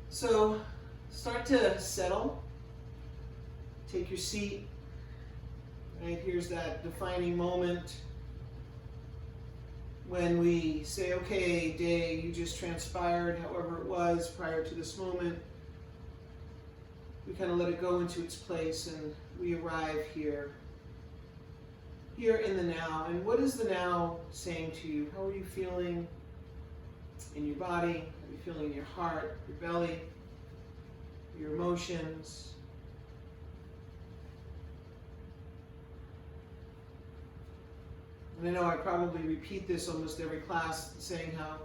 So start to settle. Take your seat. Right, here's that defining moment when we say, okay, day, you just transpired, however it was prior to this moment. We kind of let it go into its place and we arrive here in the now. And what is the now saying to you? How are you feeling in your body? How are you feeling in your heart, your belly, your emotions? And I know I probably repeat this almost every class, saying how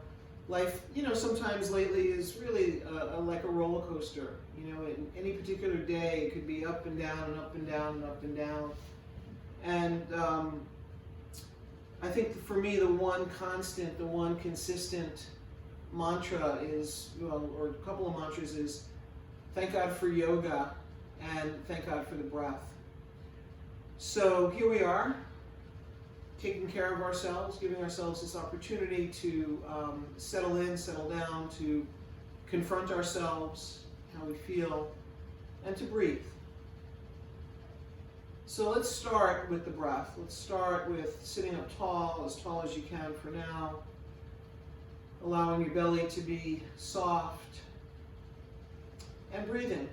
life, sometimes lately is really like a roller coaster. In any particular day, it could be up and down and up and down and up and down. And I think for me, the one constant, the one consistent mantra is, or a couple of mantras is, thank God for yoga and thank God for the breath. So here we are, taking care of ourselves, giving ourselves this opportunity to settle in, settle down, to confront ourselves, how we feel, and to breathe. So let's start with the breath. Let's start with sitting up tall as you can for now, allowing your belly to be soft, and breathing.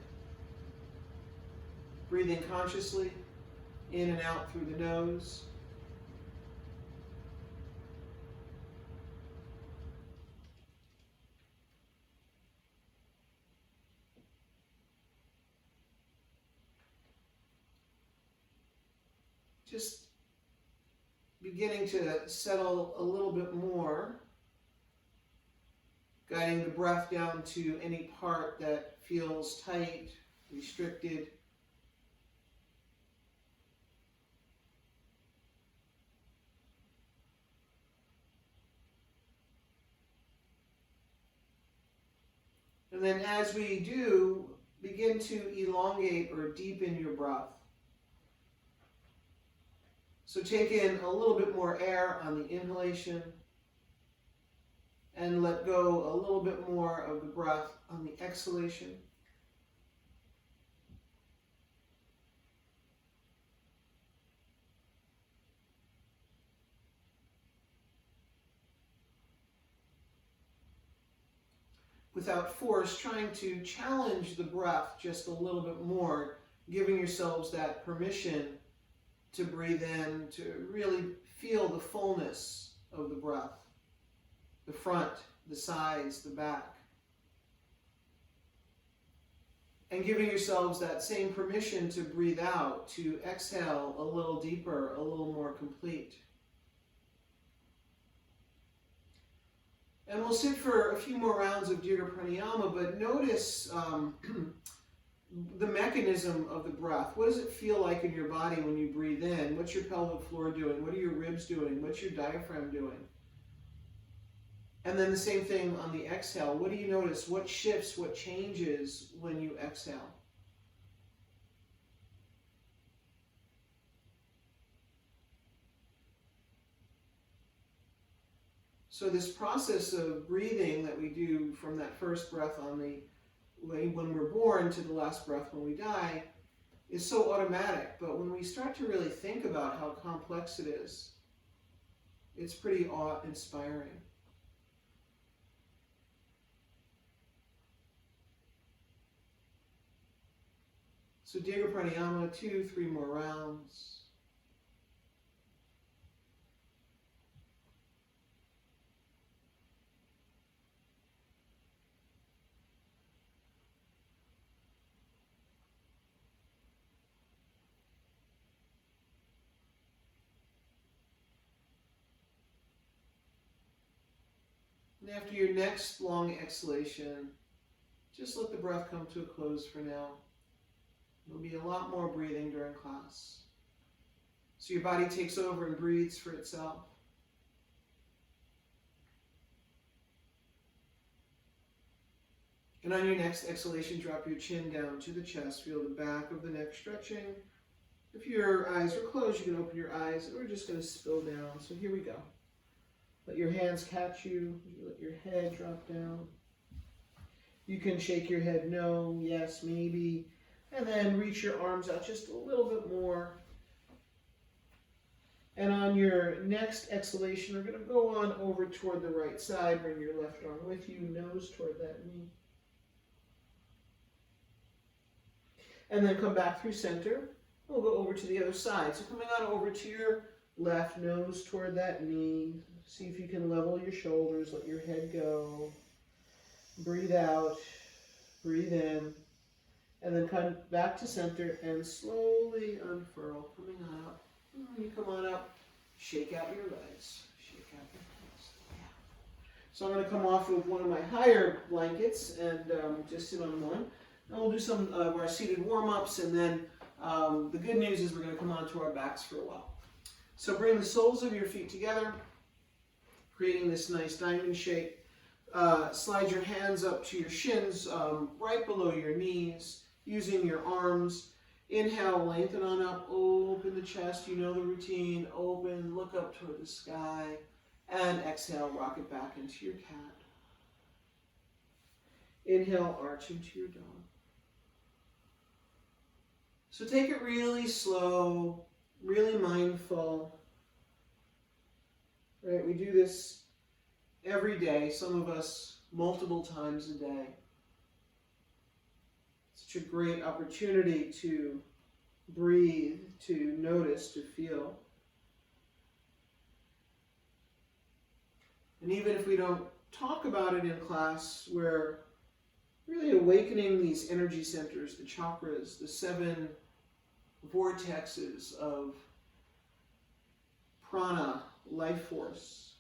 Breathing consciously, in and out through the nose. Just beginning to settle a little bit more, guiding the breath down to any part that feels tight, restricted. And then as we do, begin to elongate or deepen your breath. So take in a little bit more air on the inhalation and let go a little bit more of the breath on the exhalation. Without force, trying to challenge the breath just a little bit more, giving yourselves that permission to breathe in, to really feel the fullness of the breath. The front, the sides, the back. And giving yourselves that same permission to breathe out, to exhale a little deeper, a little more complete. And we'll sit for a few more rounds of Dirga Pranayama, but notice the mechanism of the breath. What does it feel like in your body when you breathe in? What's your pelvic floor doing? What are your ribs doing? What's your diaphragm doing? And then the same thing on the exhale. What do you notice? What shifts, what changes when you exhale? So this process of breathing that we do from that first breath on the when we're born to the last breath when we die is so automatic. But when we start to really think about how complex it is, it's pretty awe-inspiring. So Dirga Pranayama, 2-3 more rounds. And after your next long exhalation, just let the breath come to a close for now. There'll be a lot more breathing during class. So your body takes over and breathes for itself. And on your next exhalation, drop your chin down to the chest. Feel the back of the neck stretching. If your eyes are closed, you can open your eyes. We're just going to spill down. So here we go. Let your hands catch you. Let your head drop down. You can shake your head no, yes, maybe, and then reach your arms out just a little bit more. And on your next exhalation, we're going to go on over toward the right side. Bring your left arm with you, nose toward that knee. And then come back through center. We'll go over to the other side. So coming on over to your left, nose toward that knee. See if you can level your shoulders, let your head go. Breathe out, breathe in, and then come back to center and slowly unfurl. Coming on up. You come on up, shake out your legs, shake out your legs. Yeah. So I'm going to come off of one of my higher blankets and just sit on one. And we'll do some of our seated warm-ups, and then the good news is we're going to come onto our backs for a while. So bring the soles of your feet together, creating this nice diamond shape. Slide your hands up to your shins, right below your knees, using your arms. Inhale, lengthen on up, open the chest, you know the routine, open, look up toward the sky, and exhale, rock it back into your cat. Inhale, arch into your dog. So take it really slow, really mindful. Right, we do this every day, some of us multiple times a day. Such a great opportunity to breathe, to notice, to feel. And even if we don't talk about it in class, we're really awakening these energy centers, the chakras, the 7 vortexes of prana, life force.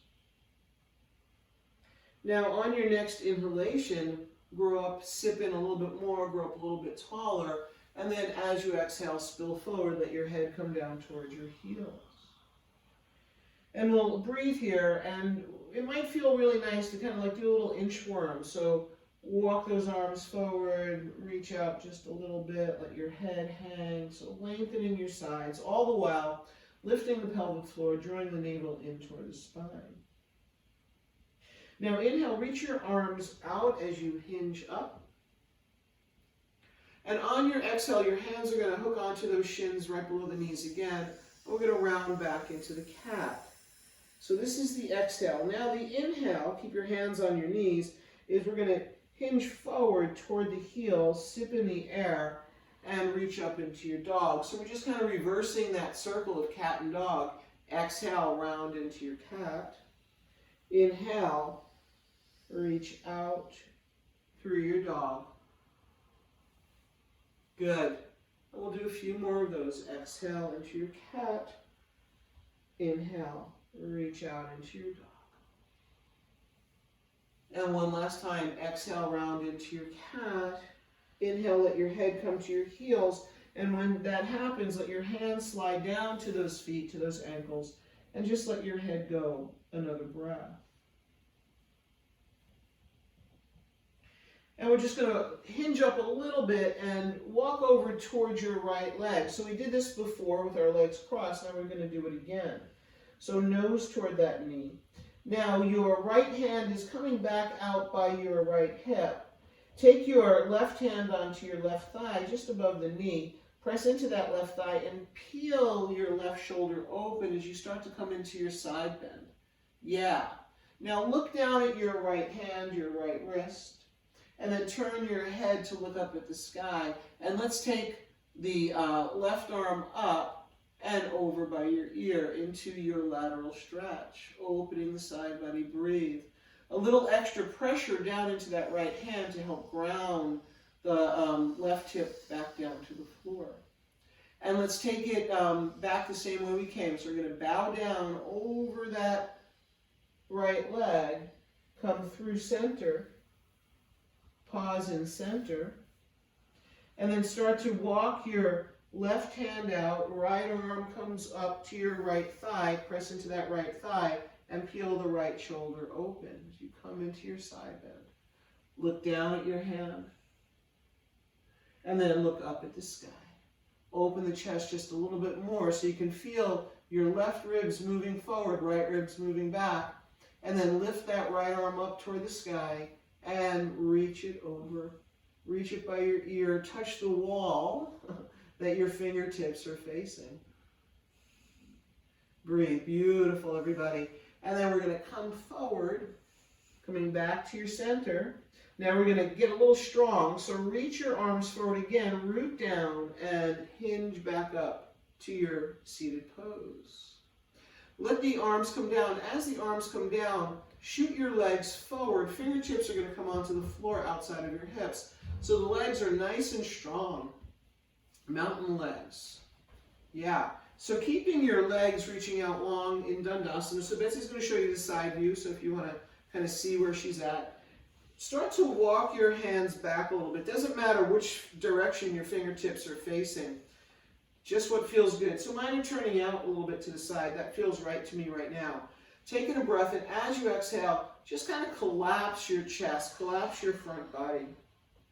Now on your next inhalation, grow up, sip in a little bit more, grow up a little bit taller, and then as you exhale, spill forward, let your head come down towards your heels. And we'll breathe here, and it might feel really nice to kind of like do a little inchworm. So walk those arms forward, reach out just a little bit, let your head hang, so lengthening your sides, all the while lifting the pelvic floor, drawing the navel in toward the spine. Now inhale, reach your arms out as you hinge up. And on your exhale, your hands are going to hook onto those shins right below the knees again. We're going to round back into the cat. So this is the exhale. Now the inhale, keep your hands on your knees, is we're going to hinge forward toward the heels, sip in the air, and reach up into your dog. So we're just kind of reversing that circle of cat and dog. Exhale, round into your cat. Inhale, reach out through your dog. Good. And we'll do a few more of those. Exhale into your cat. Inhale, reach out into your dog. And one last time, exhale, round into your cat. Inhale, let your head come to your heels. And when that happens, let your hands slide down to those feet, to those ankles, and just let your head go. Another breath. And we're just going to hinge up a little bit and walk over towards your right leg. So we did this before with our legs crossed. Now we're going to do it again. So nose toward that knee. Now your right hand is coming back out by your right hip. Take your left hand onto your left thigh, just above the knee. Press into that left thigh and peel your left shoulder open as you start to come into your side bend. Yeah. Now look down at your right hand, your right wrist. And then turn your head to look up at the sky. And let's take the left arm up and over by your ear into your lateral stretch. Opening the side body, breathe. A little extra pressure down into that right hand to help ground the left hip back down to the floor. And let's take it back the same way we came. So we're going to bow down over that right leg, come through center, pause in center, and then start to walk your left hand out, right arm comes up to your right thigh, press into that right thigh, and peel the right shoulder open as you come into your side bend. Look down at your hand, and then look up at the sky. Open the chest just a little bit more so you can feel your left ribs moving forward, right ribs moving back, and then lift that right arm up toward the sky, and reach it over. Reach it by your ear, touch the wall that your fingertips are facing. Breathe, beautiful everybody. And then we're going to come forward, coming back to your center. Now we're going to get a little strong, so reach your arms forward again, root down, and hinge back up to your seated pose. Let the arms come down. As the arms come down, shoot your legs forward. Fingertips are going to come onto the floor outside of your hips. So the legs are nice and strong. Mountain legs. Yeah. So keeping your legs reaching out long in Dandasana. So Betsy's going to show you the side view, so if you want to kind of see where she's at. Start to walk your hands back a little bit. Doesn't matter which direction your fingertips are facing. Just what feels good. So mine are turning out a little bit to the side. That feels right to me right now. Taking a breath, and as you exhale, just kind of collapse your chest, collapse your front body.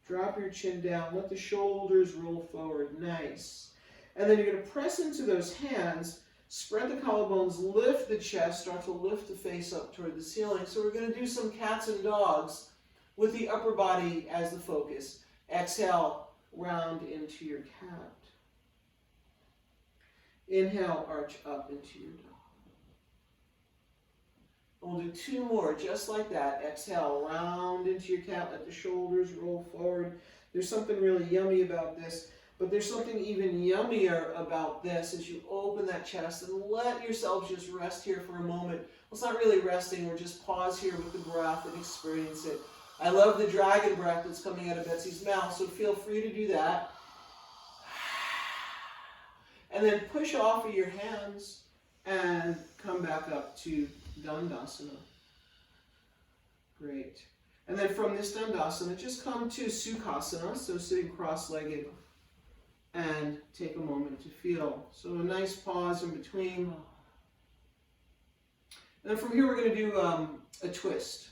Drop your chin down. Let the shoulders roll forward. Nice. And then you're going to press into those hands. Spread the collarbones, lift the chest, start to lift the face up toward the ceiling. So we're going to do some cats and dogs with the upper body as the focus. Exhale, round into your cat. Inhale, arch up into your dog. We'll do two more, just like that. Exhale, round into your cat, let the shoulders roll forward. There's something really yummy about this, but there's something even yummier about this as you open that chest and let yourself just rest here for a moment. Well, it's not really resting, we're just pause here with the breath and experience it. I love the dragon breath that's coming out of Betsy's mouth, so feel free to do that. And then push off of your hands and come back up to Dandasana. Great. And then from this Dandasana, just come to Sukhasana, so sitting cross-legged, and take a moment to feel. So a nice pause in between. And then from here, we're going to do a twist.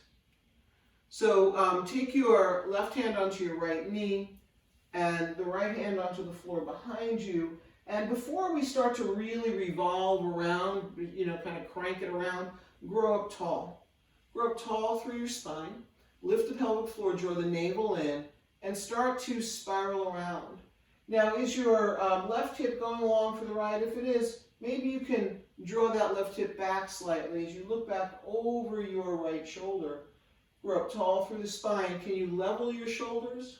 So take your left hand onto your right knee and the right hand onto the floor behind you. And before we start to really revolve around, kind of crank it around, grow up tall. Grow up tall through your spine. Lift the pelvic floor, draw the navel in, and start to spiral around. Now, is your left hip going along for the ride? If it is, maybe you can draw that left hip back slightly as you look back over your right shoulder. Grow up tall through the spine. Can you level your shoulders?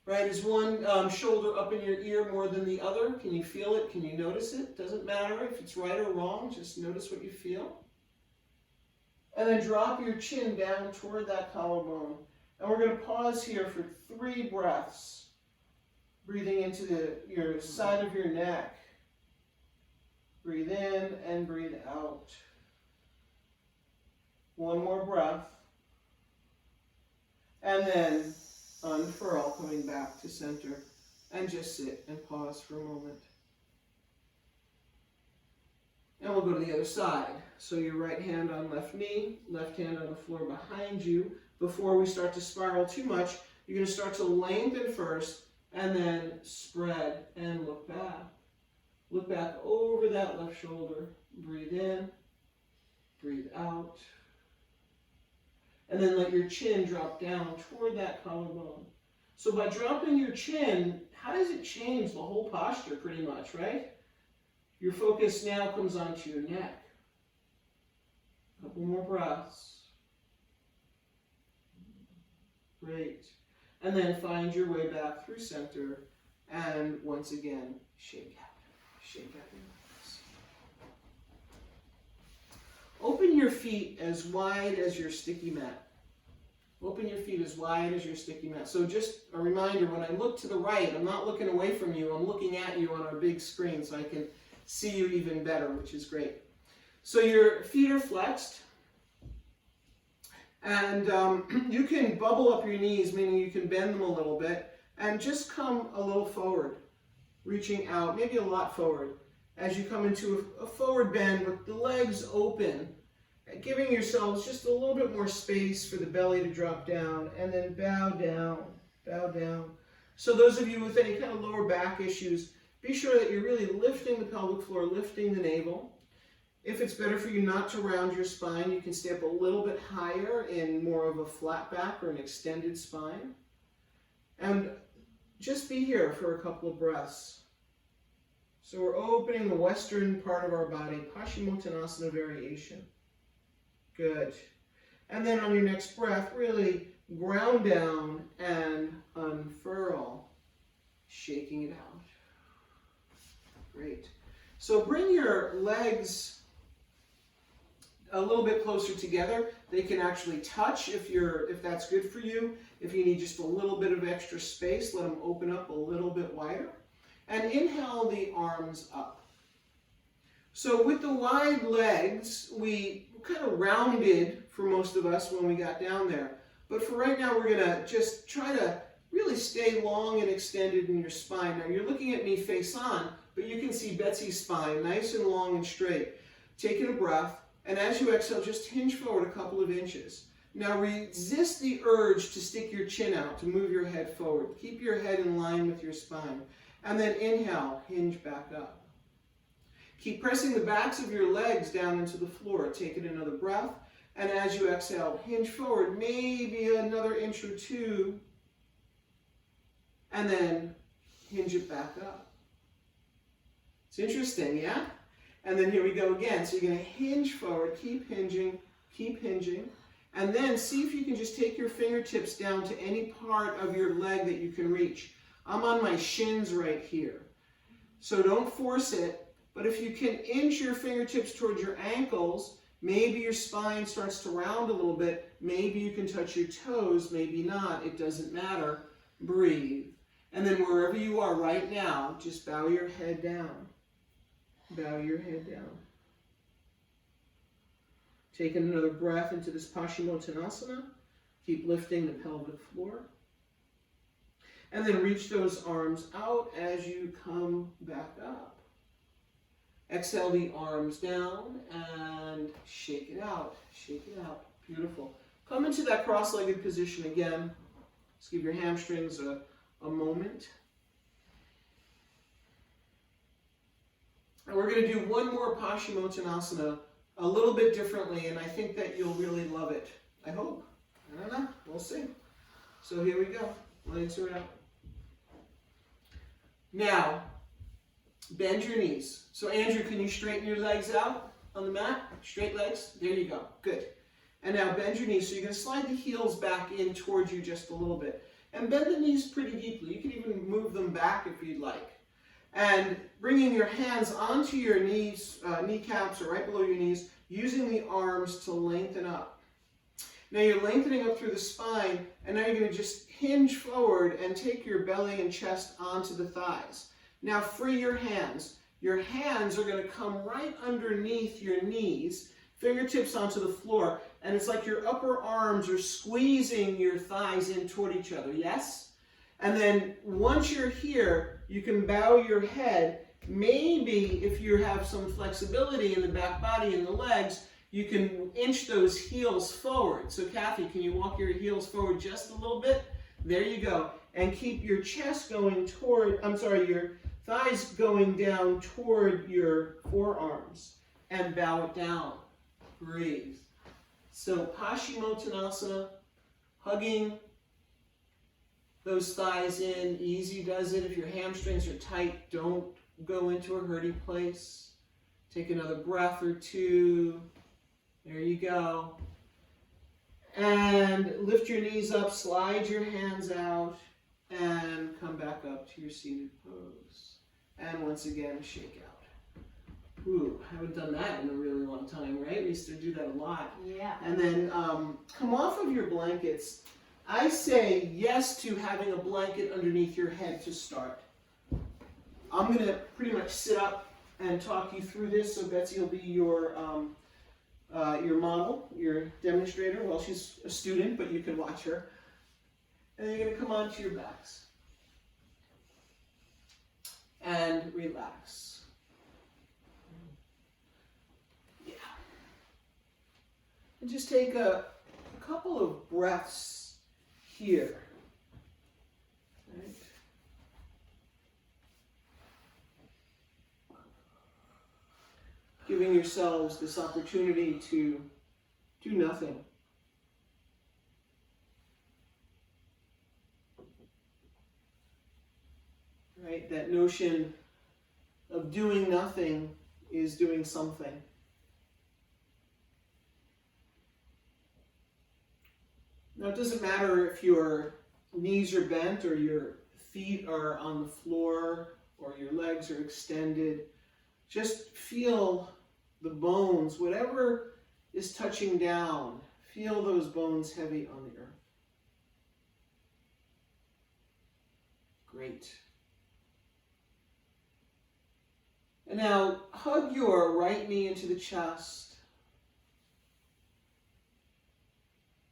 Right, is one shoulder up in your ear more than the other? Can you feel it? Can you notice it? Doesn't matter if it's right or wrong, just notice what you feel. And then drop your chin down toward that collarbone. And we're going to pause here for 3 breaths. Breathing into your side of your neck. Breathe in and breathe out. One more breath. And then unfurl, coming back to center, and just sit and pause for a moment. And we'll go to the other side. So your right hand on left knee, left hand on the floor behind you. Before we start to spiral too much, you're going to start to lengthen first, and then spread and look back. Look back over that left shoulder. Breathe in, breathe out. And then let your chin drop down toward that collarbone. So by dropping your chin, how does it change the whole posture pretty much, right? Your focus now comes onto your neck. A couple more breaths. Great. And then find your way back through center. And once again, shake out. Shake out your legs. Open your feet as wide as your sticky mat. Open your feet as wide as your sticky mat. So just a reminder, when I look to the right, I'm not looking away from you. I'm looking at you on our big screen so I can see you even better, which is great. So your feet are flexed. And you can bubble up your knees, meaning you can bend them a little bit. And just come a little forward, reaching out, maybe a lot forward, as you come into a forward bend with the legs open, giving yourselves just a little bit more space for the belly to drop down, and then bow down, bow down. So those of you with any kind of lower back issues, be sure that you're really lifting the pelvic floor, lifting the navel. If it's better for you not to round your spine, you can stay up a little bit higher in more of a flat back or an extended spine. And just be here for a couple of breaths. So we're opening the western part of our body, Paschimottanasana variation. Good. And then on your next breath, really ground down and unfurl, shaking it out. Great. So bring your legs a little bit closer together. They can actually touch if that's good for you. If you need just a little bit of extra space, let them open up a little bit wider. And inhale the arms up. So with the wide legs, we kind of rounded for most of us when we got down there. But for right now, we're going to just try to really stay long and extended in your spine. Now you're looking at me face on, but you can see Betsy's spine nice and long and straight. Taking a breath, and as you exhale, just hinge forward a couple of inches. Now resist the urge to stick your chin out, to move your head forward. Keep your head in line with your spine. And then inhale, hinge back up. Keep pressing the backs of your legs down into the floor. Take it another breath. And as you exhale, hinge forward, maybe another inch or two. And then hinge it back up. It's interesting, yeah? And then here we go again. So you're going to hinge forward, keep hinging, and then see if you can just take your fingertips down to any part of your leg that you can reach. I'm on my shins right here. So don't force it, but if you can inch your fingertips towards your ankles, maybe your spine starts to round a little bit, maybe you can touch your toes, maybe not, it doesn't matter. Breathe. And then wherever you are right now, just bow your head down. Bow your head down. Take another breath into this Paschimottanasana. Keep lifting the pelvic floor. And then reach those arms out as you come back up. Exhale the arms down and shake it out. Shake it out. Beautiful. Come into that cross-legged position again. Just give your hamstrings a moment. And we're going to do one more Paschimottanasana a little bit differently, and I think that you'll really love it. I hope. I don't know. We'll see. So here we go. Legs are out. Now, bend your knees. So Andrew, can you straighten your legs out on the mat? Straight legs. There you go. Good. And now bend your knees. So you're going to slide the heels back in towards you just a little bit. And bend the knees pretty deeply. You can even move them back if you'd like. And bringing your hands onto your knees, kneecaps or right below your knees, using the arms to lengthen up. Now you're lengthening up through the spine, and now you're going to just hinge forward and take your belly and chest onto the thighs. Now free your hands. Your hands are going to come right underneath your knees, fingertips onto the floor, and it's like your upper arms are squeezing your thighs in toward each other, yes? And then once you're here, you can bow your head. Maybe if you have some flexibility in the back body and the legs, you can inch those heels forward. So Kathy, can you walk your heels forward just a little bit? There you go. And keep your chest going toward, your thighs going down toward your forearms. And bow it down. Breathe. So Paschimottanasana, hugging those thighs in. Easy does it. If your hamstrings are tight, don't go into a hurty place. Take another breath or two. There you go. And lift your knees up, slide your hands out, and come back up to your seated pose. And once again, shake out. Ooh, I haven't done that in a really long time, right? We used to do that a lot. Yeah. And then come off of your blankets. I say yes to having a blanket underneath your head to start. I'm going to pretty much sit up and talk you through this, so Betsy will be your model, your demonstrator. Well, she's a student, but you can watch her. And then you're going to come onto your backs. And relax. Yeah. And just take a couple of breaths here. Right? giving yourselves this opportunity to do nothing. Right? That notion of doing nothing is doing something. Now, it doesn't matter if your knees are bent or your feet are on the floor or your legs are extended. Just feel the bones, whatever is touching down, feel those bones heavy on the earth. Great. And now hug your right knee into the chest.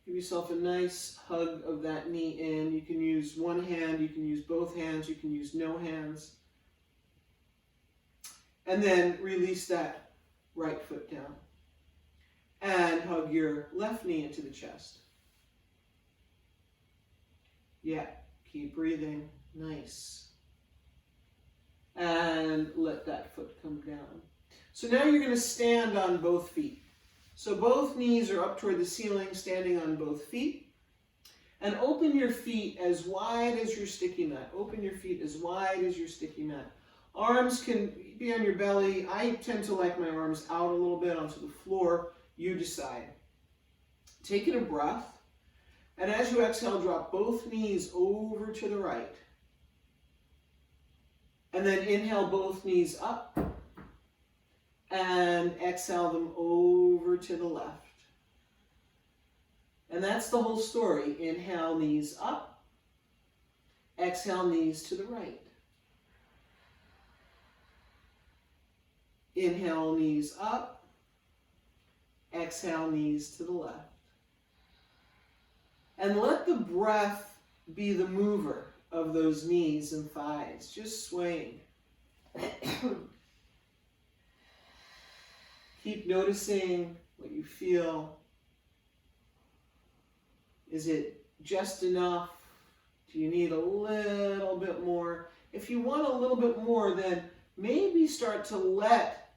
Give yourself a nice hug of that knee in. You can use one hand, you can use both hands, you can use no hands. And then release that right foot down. And hug your left knee into the chest. Yeah, keep breathing. Nice. And let that foot come down. So now you're going to stand on both feet. So both knees are up toward the ceiling, standing on both feet. And open your feet as wide as your sticky mat. Open your feet as wide as your sticky mat. Arms can be on your belly. I tend to like my arms out a little bit onto the floor. You decide. Taking a breath. And as you exhale, drop both knees over to the right. And then inhale both knees up. And exhale them over to the left. And that's the whole story. Inhale, knees up. Exhale, knees to the right. Inhale, knees up. Exhale, knees to the left. And let the breath be the mover of those knees and thighs, just swaying. Keep noticing what you feel. Is it just enough? Do you need a little bit more? If you want a little bit more, then maybe start to let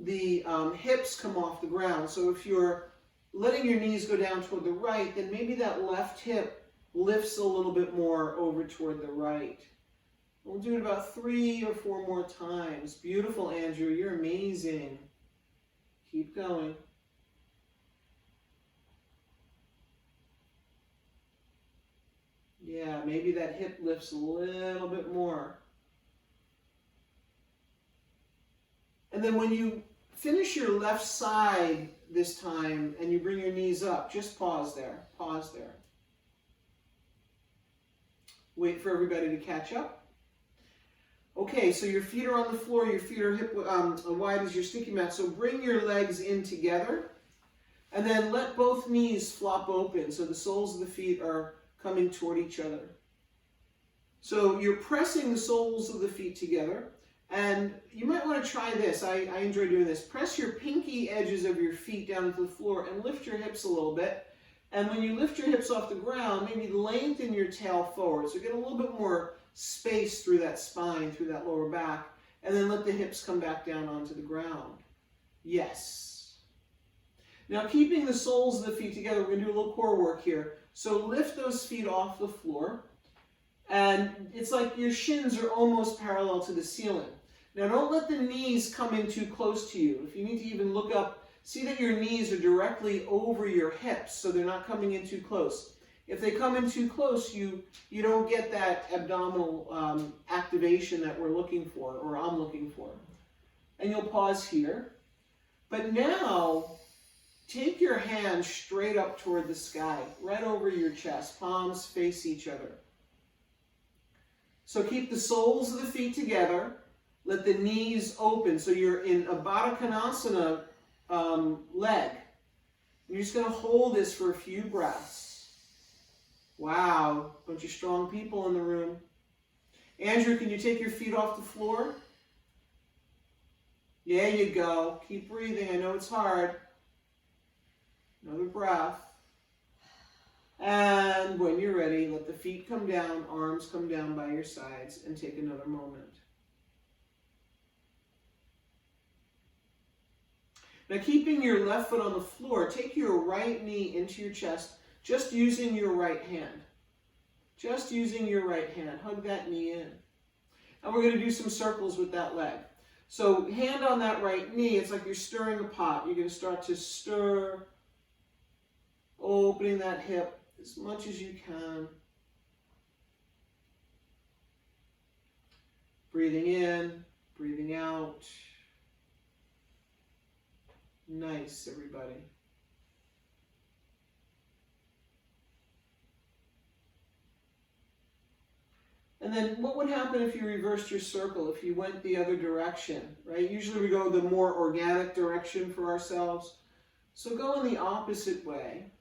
the hips come off the ground. So if you're letting your knees go down toward the right, then maybe that left hip lifts a little bit more over toward the right. We'll do it about 3 or 4 more times. Beautiful, Andrew. You're amazing. Keep going. Yeah, maybe that hip lifts a little bit more. And then when you finish your left side this time and you bring your knees up, just pause there. Pause there. Wait for everybody to catch up. Okay, so your feet are on the floor, your feet are hip wide as your sticky mat. So bring your legs in together and then let both knees flop open so the soles of the feet are coming toward each other. So you're pressing the soles of the feet together, and you might want to try this. I enjoy doing this. Press your pinky edges of your feet down to the floor and lift your hips a little bit. And when you lift your hips off the ground, maybe lengthen your tail forward. So get a little bit more space through that spine, through that lower back, and then let the hips come back down onto the ground. Yes. Now keeping the soles of the feet together, we're going to do a little core work here. So lift those feet off the floor, and it's like your shins are almost parallel to the ceiling. Now don't let the knees come in too close to you. If you need to even look up, see that your knees are directly over your hips, so they're not coming in too close. If they come in too close, you don't get that abdominal activation that we're looking for, or I'm looking for. And you'll pause here. But now, take your hands straight up toward the sky, right over your chest. Palms face each other. So keep the soles of the feet together. Let the knees open. So you're in a Baddha Konasana leg. You're just going to hold this for a few breaths. Wow, bunch of strong people in the room. Andrew, can you take your feet off the floor? There you go. Keep breathing. I know it's hard. Another breath. And when you're ready, let the feet come down, arms come down by your sides, and take another moment. Now, keeping your left foot on the floor, take your right knee into your chest, just using your right hand. Just using your right hand. Hug that knee in. And we're going to do some circles with that leg. So hand on that right knee, it's like you're stirring a pot. You're going to start to stir, opening that hip as much as you can. Breathing in, breathing out. Nice, everybody. And then what would happen if you reversed your circle, if you went the other direction, right? Usually we go the more organic direction for ourselves. So go in the opposite way.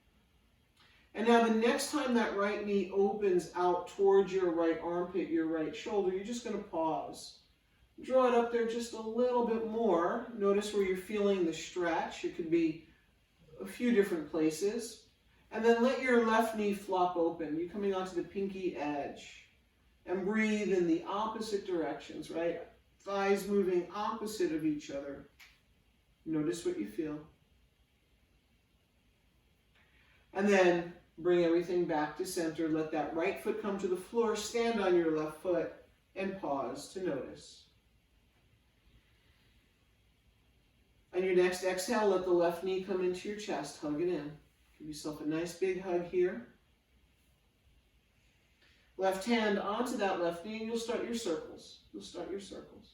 And now the next time that right knee opens out towards your right armpit, your right shoulder, you're just going to pause. Draw it up there just a little bit more. Notice where you're feeling the stretch. It could be a few different places. And then let your left knee flop open. You're coming onto the pinky edge. And breathe in the opposite directions, right? Thighs moving opposite of each other. Notice what you feel. And then bring everything back to center. Let that right foot come to the floor. Stand on your left foot and pause to notice. On your next exhale, let the left knee come into your chest. Hug it in. Give yourself a nice big hug here. Left hand onto that left knee, and you'll start your circles. You'll start your circles.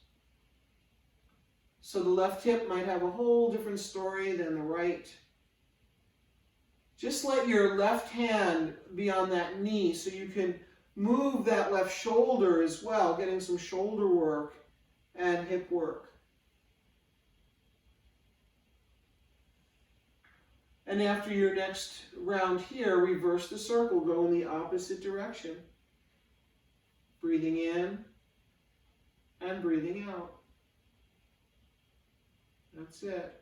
So the left hip might have a whole different story than the right. Just let your left hand be on that knee so you can move that left shoulder as well, getting some shoulder work and hip work. And after your next round here, reverse the circle, go in the opposite direction. Breathing in and breathing out. That's it.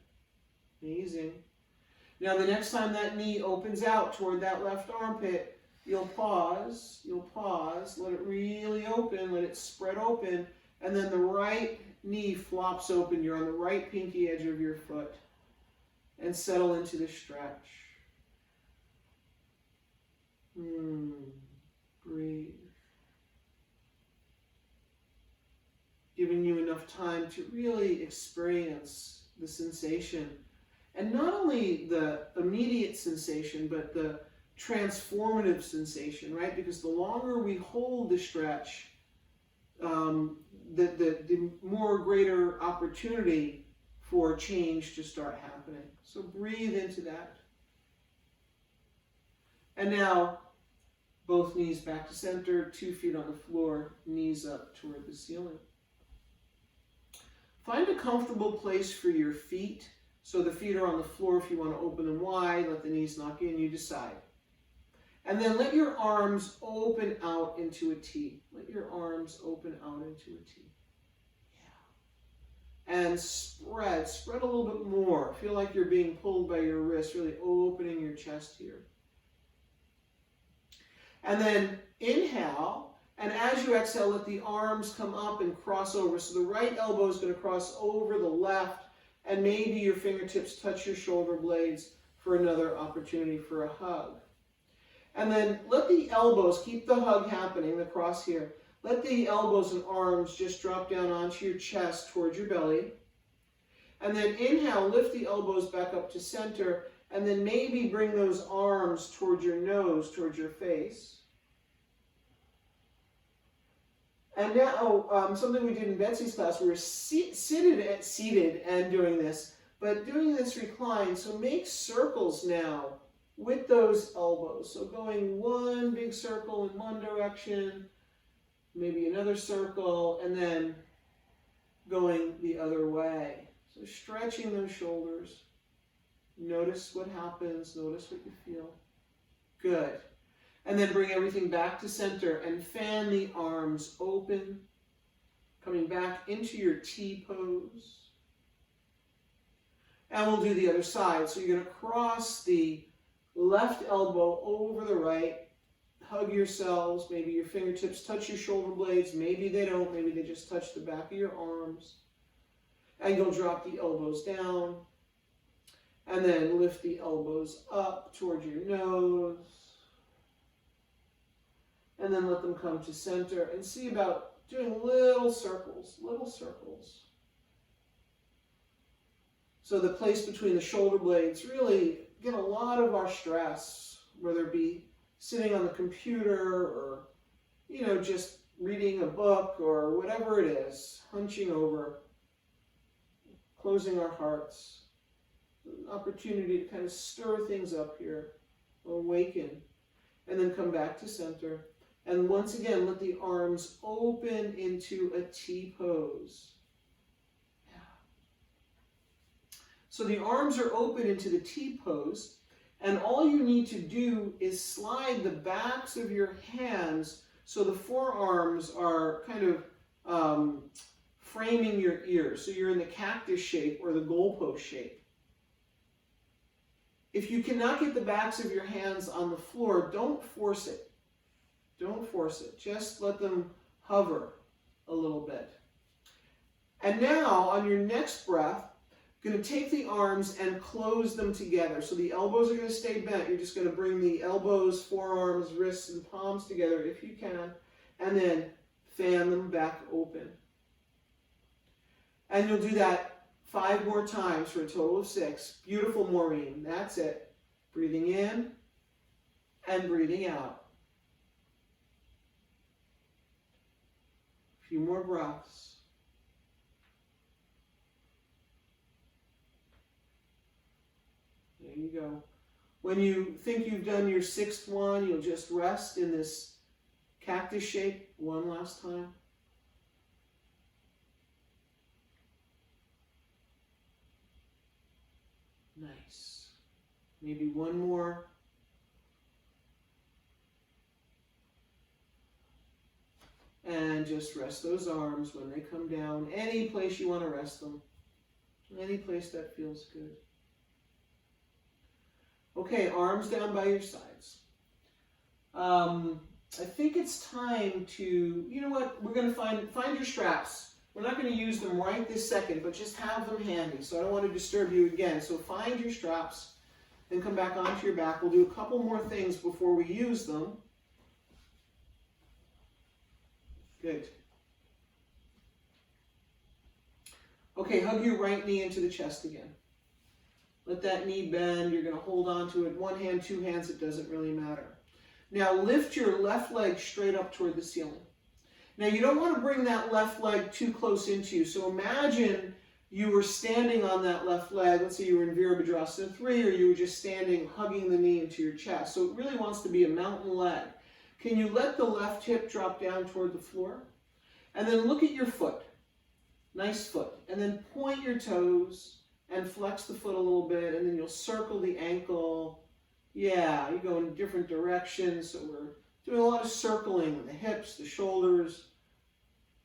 Amazing. Now the next time that knee opens out toward that left armpit, you'll pause, let it really open, let it spread open, and then the right knee flops open. You're on the right pinky edge of your foot. And settle into the stretch. Breathe. Giving you enough time to really experience the sensation. And not only the immediate sensation, but the transformative sensation, right? Because the longer we hold the stretch, the more greater opportunity for change to start happening. So breathe into that. And now, both knees back to center, 2 feet on the floor, knees up toward the ceiling. Find a comfortable place for your feet. So the feet are on the floor if you want to open them wide, let the knees knock in, you decide. And then let your arms open out into a T. Let your arms open out into a T. And spread a little bit more. Feel like you're being pulled by your wrist, really opening your chest here. And then inhale, and as you exhale, let the arms come up and cross over. So the right elbow is going to cross over the left, and maybe your fingertips touch your shoulder blades for another opportunity for a hug. And then let the elbows, keep the hug happening, the cross here. Let the elbows and arms just drop down onto your chest towards your belly. And then inhale, lift the elbows back up to center, and then maybe bring those arms towards your nose, towards your face. And now, something we did in Betsy's class, we were seated and doing this, but doing this reclined. So make circles now with those elbows. So going one big circle in one direction, maybe another circle, and then going the other way. So stretching those shoulders. Notice what happens. Notice what you feel. Good. And then bring everything back to center and fan the arms open. Coming back into your T pose. And we'll do the other side. So you're going to cross the left elbow over the right. Hug yourselves. Maybe your fingertips touch your shoulder blades. Maybe they don't. Maybe they just touch the back of your arms. And you'll drop the elbows down. And then lift the elbows up toward your nose. And then let them come to center. And see about doing little circles, little circles. So the place between the shoulder blades really get a lot of our stress, whether it be sitting on the computer or, you know, just reading a book or whatever it is, hunching over, closing our hearts. An opportunity to kind of stir things up here, awaken, and then come back to center. And once again, let the arms open into a T pose. Yeah. So the arms are open into the T pose, and all you need to do is slide the backs of your hands so the forearms are kind of framing your ears. So you're in the cactus shape or the goalpost shape. If you cannot get the backs of your hands on the floor, don't force it. Don't force it. Just let them hover a little bit. And now, on your next breath, you're going to take the arms and close them together. So the elbows are going to stay bent. You're just going to bring the elbows, forearms, wrists, and palms together if you can. And then fan them back open. And you'll do that 5 more times for a total of 6. Beautiful, Maureen. That's it. Breathing in and breathing out. A few more breaths. There you go. When you think you've done your 6th one, you'll just rest in this cactus shape one last time. Nice. Maybe one more. And just rest those arms when they come down. Any place you want to rest them. Any place that feels good. Okay, arms down by your sides. I think it's time to, you know what, we're going to find your straps. We're not going to use them right this second, but just have them handy. So I don't want to disturb you again. So find your straps and come back onto your back. We'll do a couple more things before we use them. Good. Okay, hug your right knee into the chest again. Let that knee bend. You're going to hold on to it. One hand, 2 hands, it doesn't really matter. Now lift your left leg straight up toward the ceiling. Now you don't want to bring that left leg too close into you. So imagine you were standing on that left leg. Let's say you were in Virabhadrasana 3, or you were just standing, hugging the knee into your chest. So it really wants to be a mountain leg. Can you let the left hip drop down toward the floor? And then look at your foot. Nice foot. And then point your toes and flex the foot a little bit, and then you'll circle the ankle. Yeah, you go in different directions. So we're doing a lot of circling, the hips, the shoulders,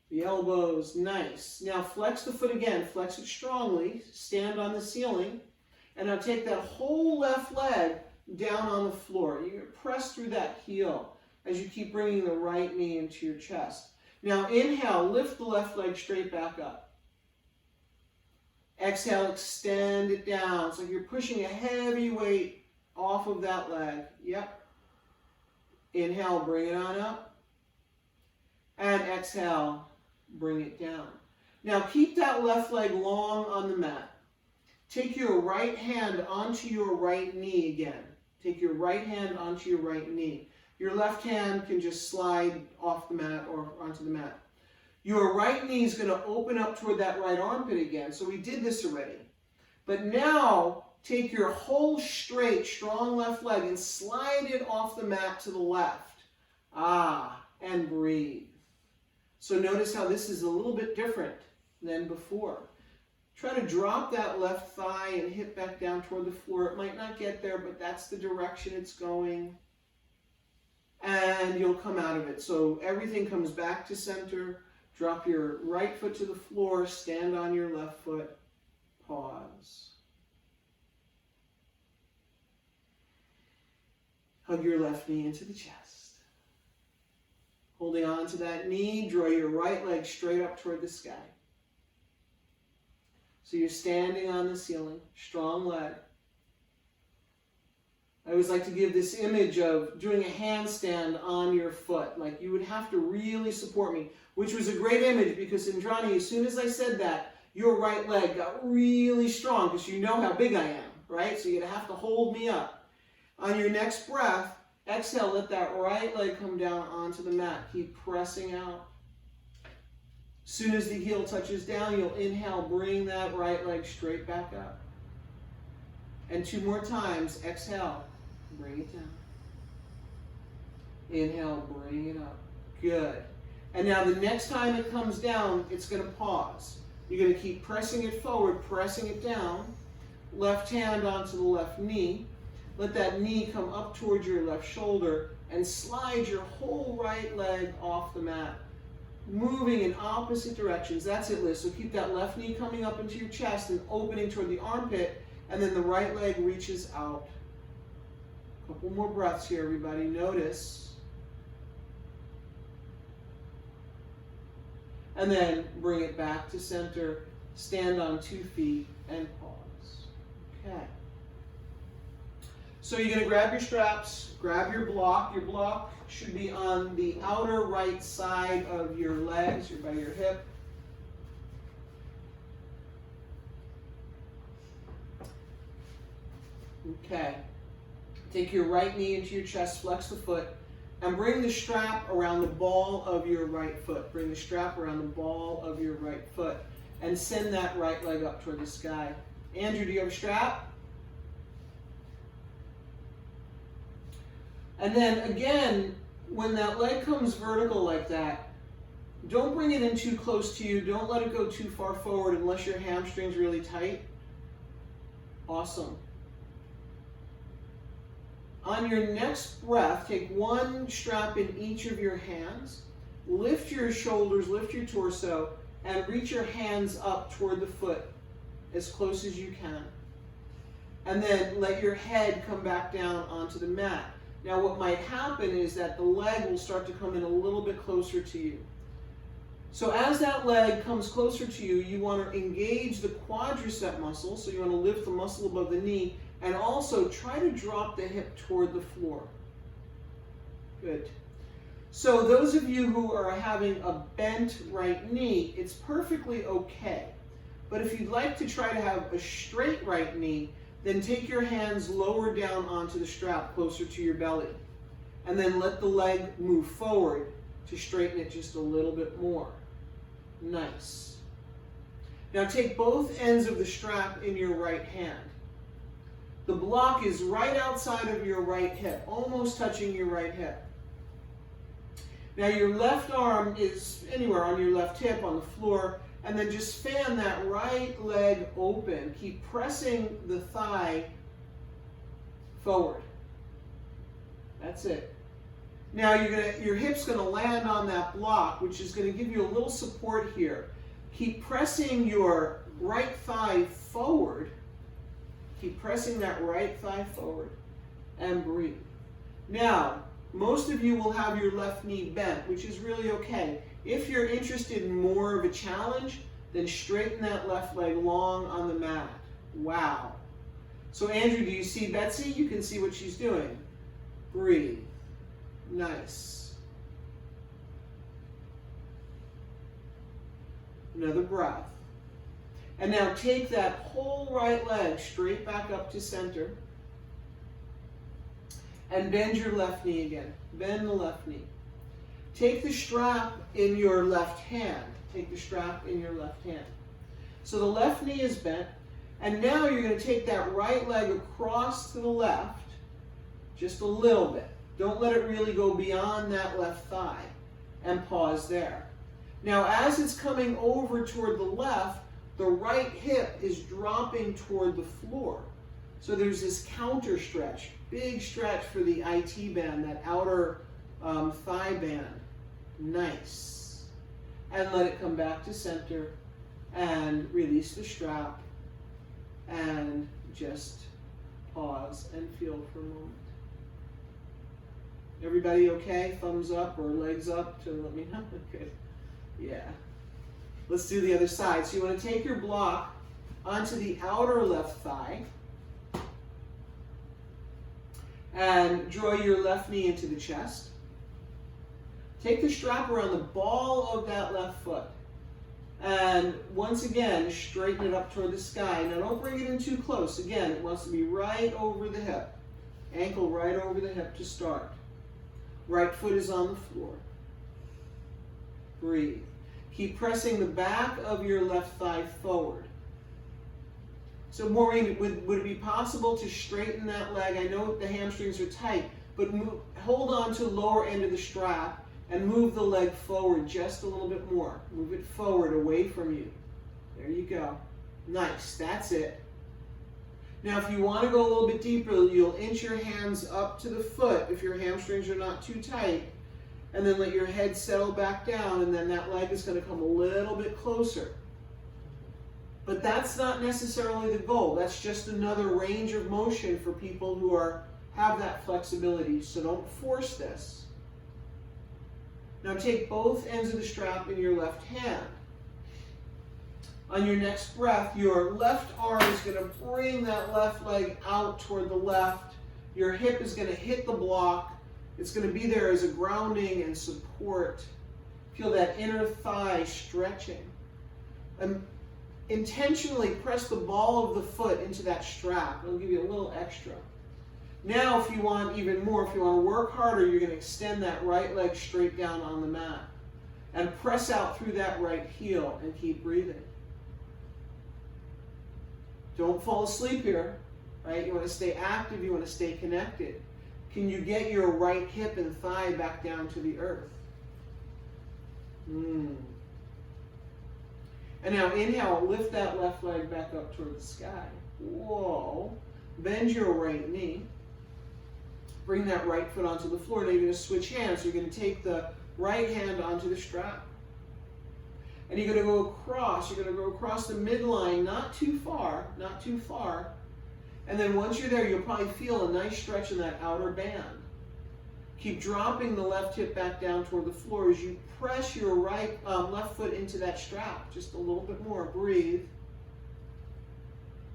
the elbows. Nice. Now flex the foot again. Flex it strongly. Stand on the ceiling. And now take that whole left leg down on the floor. You're going to press through that heel as you keep bringing the right knee into your chest. Now inhale, lift the left leg straight back up. Exhale, extend it down. It's like you're pushing a heavy weight off of that leg. Yep. Inhale, bring it on up. And exhale, bring it down. Now keep that left leg long on the mat. Take your right hand onto your right knee again. Take your right hand onto your right knee. Your left hand can just slide off the mat or onto the mat. Your right knee is going to open up toward that right armpit again. So we did this already. But now take your whole straight, strong left leg and slide it off the mat to the left. And breathe. So notice how this is a little bit different than before. Try to drop that left thigh and hip back down toward the floor. It might not get there, but that's the direction it's going. And you'll come out of it. So everything comes back to center. Drop your right foot to the floor. Stand on your left foot. Pause. Hug your left knee into the chest. Holding on to that knee, draw your right leg straight up toward the sky. So you're standing on the ceiling, strong leg. I always like to give this image of doing a handstand on your foot. Like you would have to really support me, which was a great image because Indrani, as soon as I said that, your right leg got really strong because you know how big I am, right? So you're going to have to hold me up. On your next breath, exhale, let that right leg come down onto the mat. Keep pressing out. As soon as the heel touches down, you'll inhale, bring that right leg straight back up. And 2 more times, exhale, bring it down. Inhale, bring it up. Good. And now the next time it comes down, it's going to pause. You're going to keep pressing it forward, pressing it down. Left hand onto the left knee. Let that knee come up towards your left shoulder and slide your whole right leg off the mat. Moving in opposite directions. That's it, Liz. So keep that left knee coming up into your chest and opening toward the armpit, and then the right leg reaches out. A couple more breaths here, everybody. Notice. And then bring it back to center. Stand on 2 feet and pause. Okay. So you're going to grab your straps, grab your block. Your block should be on the outer right side of your legs, or by your hip. Okay. Take your right knee into your chest, flex the foot, and bring the strap around the ball of your right foot. Bring the strap around the ball of your right foot, and send that right leg up toward the sky. Andrew, do you have a strap? And then again, when that leg comes vertical like that, don't bring it in too close to you. Don't let it go too far forward unless your hamstring's really tight. Awesome. On your next breath, take 1 strap in each of your hands. Lift your shoulders, lift your torso, and reach your hands up toward the foot as close as you can. And then let your head come back down onto the mat. Now what might happen is that the leg will start to come in a little bit closer to you. So as that leg comes closer to you, you want to engage the quadricep muscle, so you want to lift the muscle above the knee, and also try to drop the hip toward the floor. Good. So those of you who are having a bent right knee, it's perfectly okay. But if you'd like to try to have a straight right knee, then take your hands lower down onto the strap closer to your belly. And then let the leg move forward to straighten it just a little bit more. Nice. Now take both ends of the strap in your right hand. The block is right outside of your right hip, almost touching your right hip. Now your left arm is anywhere on your left hip on the floor, and then just fan that right leg open. Keep pressing the thigh forward. That's it. Now your hip's going to land on that block, which is going to give you a little support here. Keep pressing your right thigh forward. Keep pressing that right thigh forward and breathe. Now, most of you will have your left knee bent, which is really okay. If you're interested in more of a challenge, then straighten that left leg long on the mat. Wow. So Andrew, do you see Betsy? You can see what she's doing. Breathe. Nice. Another breath. And now take that whole right leg straight back up to center. And bend your left knee again. Bend the left knee. Take the strap in your left hand. Take the strap in your left hand. So the left knee is bent. And now you're going to take that right leg across to the left. Just a little bit. Don't let it really go beyond that left thigh. And pause there. Now as it's coming over toward the left, the right hip is dropping toward the floor. So there's this counter stretch. Big stretch for the IT band, that outer thigh band. Nice. And let it come back to center and release the strap and just pause and feel for a moment. Everybody okay? Thumbs up or legs up to let me know? Good. Yeah. Let's do the other side. So you want to take your block onto the outer left thigh. And draw your left knee into the chest. Take the strap around the ball of that left foot. And once again, straighten it up toward the sky. Now don't bring it in too close. Again, it wants to be right over the hip. Ankle right over the hip to start. Right foot is on the floor. Breathe. Keep pressing the back of your left thigh forward. So Maureen, would it be possible to straighten that leg? I know the hamstrings are tight, but hold on to the lower end of the strap and move the leg forward just a little bit more. Move it forward, away from you. There you go. Nice, that's it. Now if you want to go a little bit deeper, you'll inch your hands up to the foot if your hamstrings are not too tight, and then let your head settle back down, and then that leg is going to come a little bit closer. But that's not necessarily the goal. That's just another range of motion for people who have that flexibility, so don't force this. Now take both ends of the strap in your left hand. On your next breath, your left arm is going to bring that left leg out toward the left. Your hip is going to hit the block. It's going to be there as a grounding and support. Feel that inner thigh stretching. Intentionally press the ball of the foot into that strap. It'll give you a little extra. Now, if you want even more, if you want to work harder, you're going to extend that right leg straight down on the mat. And press out through that right heel and keep breathing. Don't fall asleep here, right? You want to stay active, you want to stay connected. Can you get your right hip and thigh back down to the earth? And now inhale, lift that left leg back up toward the sky. Whoa. Bend your right knee. Bring that right foot onto the floor. Now you're going to switch hands. So you're going to take the right hand onto the strap. And you're going to go across. You're going to go across the midline, not too far, not too far. And then once you're there, you'll probably feel a nice stretch in that outer band. Keep dropping the left hip back down toward the floor as you press your left foot into that strap. Just a little bit more. Breathe.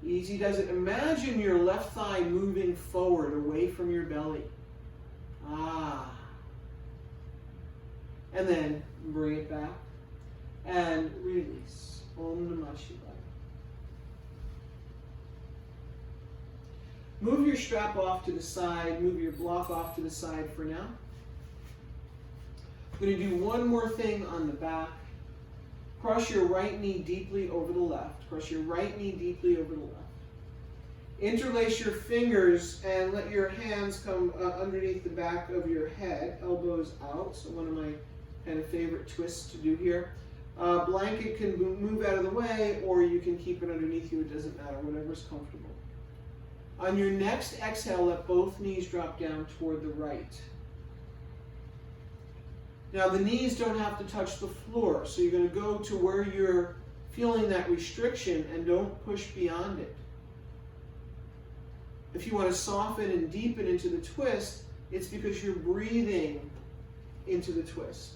Easy does it. Imagine your left thigh moving forward away from your belly. And then bring it back and release. Om Namah Shivaya. Move your strap off to the side. Move your block off to the side for now. I'm going to do one more thing on the back. Cross your right knee deeply over the left. Cross your right knee deeply over the left. Interlace your fingers and let your hands come underneath the back of your head, elbows out. So one of my kind of favorite twists to do here. Blanket can move out of the way, or you can keep it underneath you. It doesn't matter, whatever's comfortable. On your next exhale, let both knees drop down toward the right. Now the knees don't have to touch the floor, so you're going to go to where you're feeling that restriction and don't push beyond it. If you want to soften and deepen into the twist, it's because you're breathing into the twist,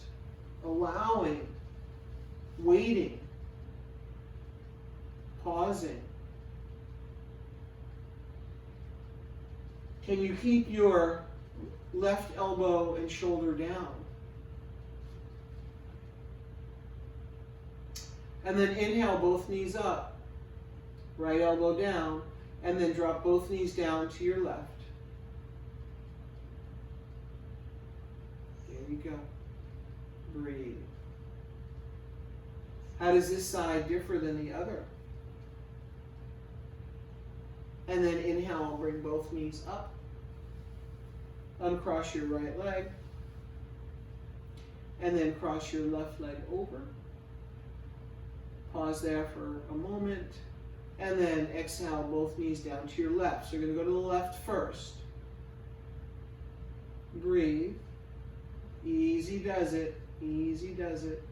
allowing, waiting, pausing. Can you keep your left elbow and shoulder down? And then inhale, both knees up. Right elbow down. And then drop both knees down to your left. There you go. Breathe. How does this side differ than the other? And then inhale, bring both knees up. Uncross your right leg. And then cross your left leg over. Pause there for a moment. And then exhale, both knees down to your left. So you're going to go to the left first. Breathe. Easy does it. Easy does it.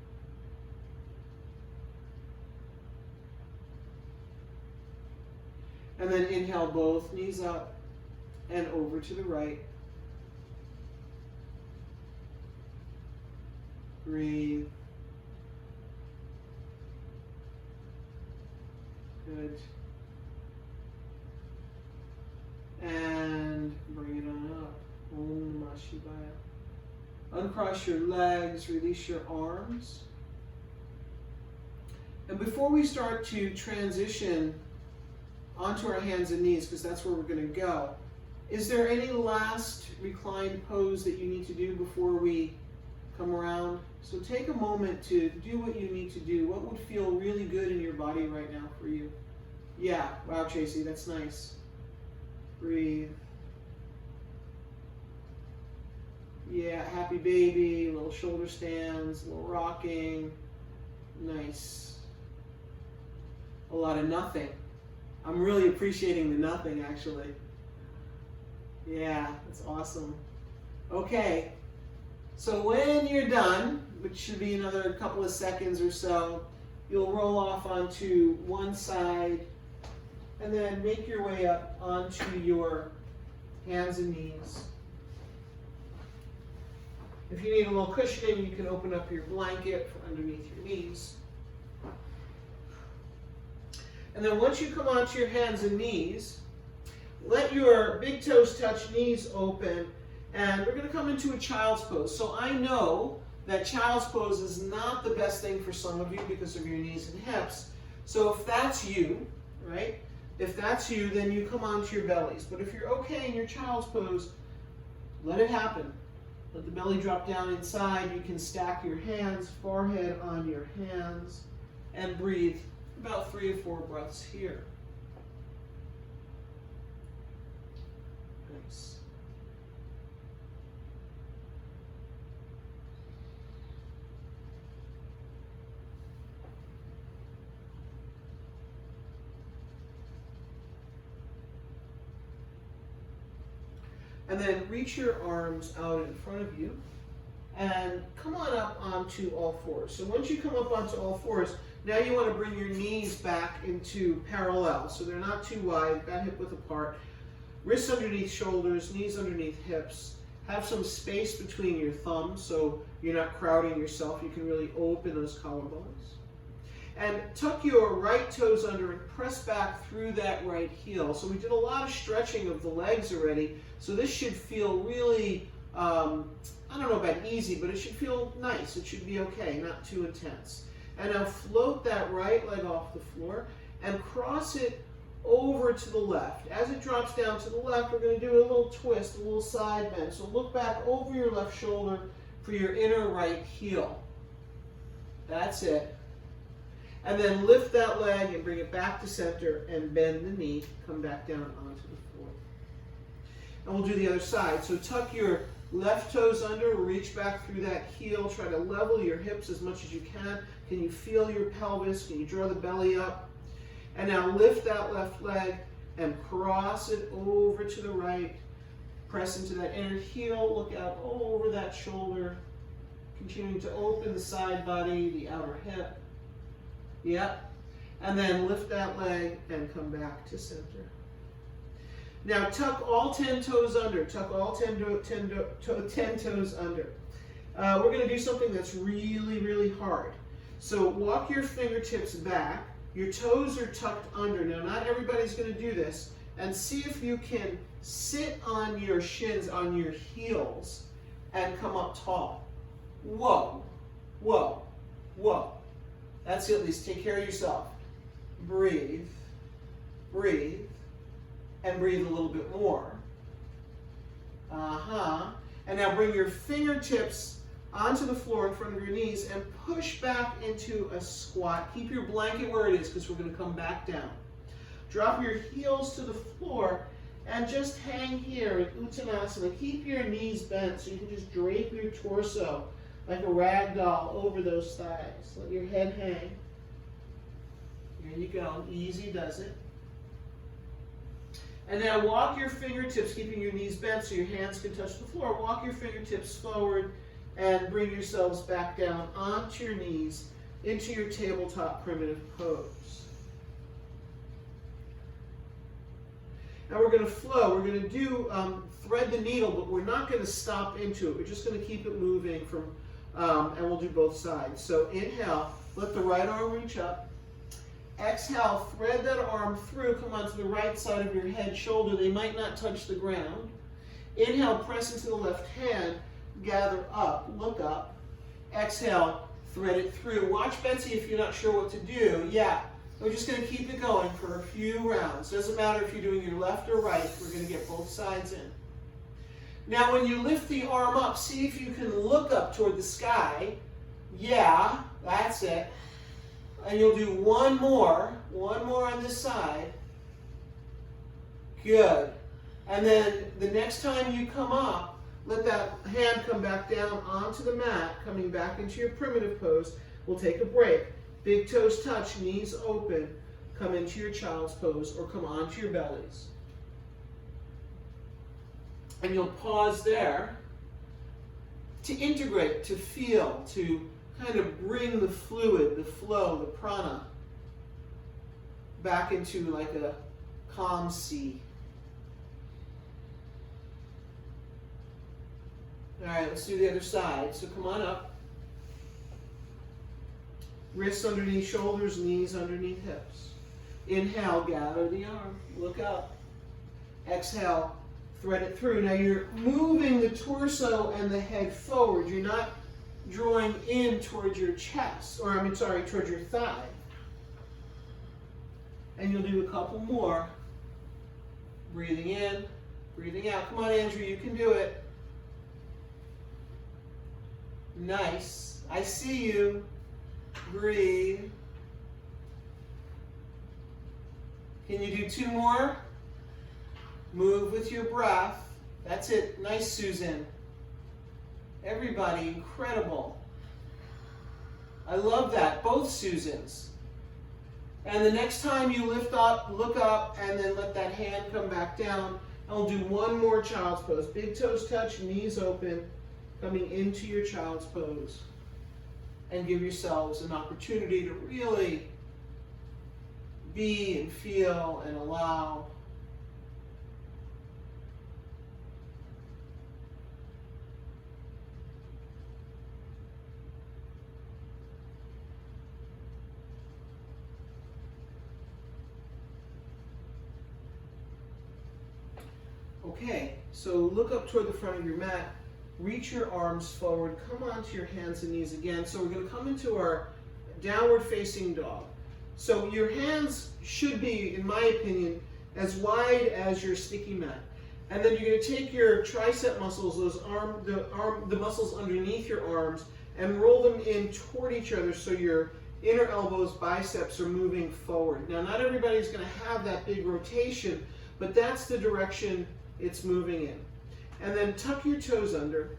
And then inhale, both knees up and over to the right. Breathe. Good. And bring it on up. uncross your legs, release your arms. And before we start to transition onto our hands and knees, because that's where we're going to go, is there any last reclined pose that you need to do before we come around? So take a moment to do what you need to do. What would feel really good in your body right now for you? Yeah, wow, Tracy, that's nice. Breathe. Yeah, happy baby, little shoulder stands, a little rocking. Nice. A lot of nothing. I'm really appreciating the nothing, actually. Yeah, that's awesome. Okay, so when you're done, which should be another couple of seconds or so, you'll roll off onto one side and then make your way up onto your hands and knees. If you need a little cushioning, you can open up your blanket for underneath your knees. And then once you come onto your hands and knees, let your big toes touch, knees open, and we're going to come into a child's pose. So I know that child's pose is not the best thing for some of you because of your knees and hips. So if that's you, right? If that's you, then you come onto your bellies. But if you're okay in your child's pose, let it happen. Let the belly drop down inside. You can stack your hands, forehead on your hands, and breathe about 3 or 4 breaths here. Nice. And then reach your arms out in front of you and come on up onto all fours. So once you come up onto all fours, now you want to bring your knees back into parallel. So they're not too wide, about hip width apart. Wrists underneath shoulders, knees underneath hips. Have some space between your thumbs so you're not crowding yourself. You can really open those collarbones. And tuck your right toes under and press back through that right heel. So we did a lot of stretching of the legs already. So this should feel really, I don't know about easy, but it should feel nice. It should be okay, not too intense. And now float that right leg off the floor and cross it over to the left. As it drops down to the left, we're going to do a little twist, a little side bend. So look back over your left shoulder for your inner right heel. That's it. And then lift that leg and bring it back to center and bend the knee. Come back down onto the floor. And we'll do the other side. So tuck your left toes under, reach back through that heel. Try to level your hips as much as you can. Can you feel your pelvis? Can you draw the belly up? And now lift that left leg and cross it over to the right. Press into that inner heel. Look out over that shoulder. Continuing to open the side body, the outer hip. Yep. And then lift that leg and come back to center. Now tuck all 10 toes under. Tuck all 10 toes under. We're going to do something that's really, really hard. So walk your fingertips back. Your toes are tucked under. Now not everybody's going to do this. And see if you can sit on your shins, on your heels, and come up tall. Whoa, whoa, whoa. That's it, at least take care of yourself. Breathe, breathe, and breathe a little bit more. And now bring your fingertips onto the floor in front of your knees and push back into a squat. Keep your blanket where it is because we're going to come back down. Drop your heels to the floor and just hang here in Uttanasana. Keep your knees bent so you can just drape your torso like a rag doll over those thighs. Let your head hang. Here you go. Easy does it. And now walk your fingertips, keeping your knees bent so your hands can touch the floor. Walk your fingertips forward and bring yourselves back down onto your knees into your tabletop primitive pose. Now we're going to flow. We're going to do thread the needle, but we're not going to stop into it. We're just going to keep it moving from, and we'll do both sides. So inhale, let the right arm reach up. Exhale, thread that arm through, come onto the right side of your head, shoulder. They might not touch the ground. Inhale, press into the left hand. gather up, look up. Exhale, thread it through. Watch Betsy if you're not sure what to do. Yeah, we're just going to keep it going for a few rounds. Doesn't matter if you're doing your left or right. We're going to get both sides in. Now when you lift the arm up, see if you can look up toward the sky. Yeah, that's it. And you'll do one more on this side. Good. And then the next time you come up, let that hand come back down onto the mat, coming back into your primitive pose. We'll take a break. Big toes touch, knees open. Come into your child's pose or come onto your bellies. And you'll pause there to integrate, to feel, to kind of bring the fluid, the flow, the prana back into like a calm sea. All right, let's do the other side. So come on up. Wrists underneath shoulders, knees underneath hips. Inhale, gather the arm, look up. Exhale, thread it through. Now you're moving the torso and the head forward. You're not drawing in towards your chest, or towards your thigh. And you'll do a couple more. Breathing in, breathing out. Come on, Andrew, you can do it. Nice. I see you. Breathe. Can you do two more? Move with your breath. That's it. Nice, Susan. Everybody, incredible. I love that. Both Susans. And the next time you lift up, look up, and then let that hand come back down. I'll do one more child's pose. Big toes touch, knees open, coming into your child's pose. And give yourselves an opportunity to really be and feel and allow. Okay, so look up toward the front of your mat, reach your arms forward, come onto your hands and knees again. So we're going to come into our downward facing dog. So your hands should be, in my opinion, as wide as your sticky mat. And then you're going to take your tricep muscles, the muscles underneath your arms, and roll them in toward each other so your inner elbows, biceps are moving forward. Now, not everybody's going to have that big rotation, but that's the direction it's moving in. And then tuck your toes under.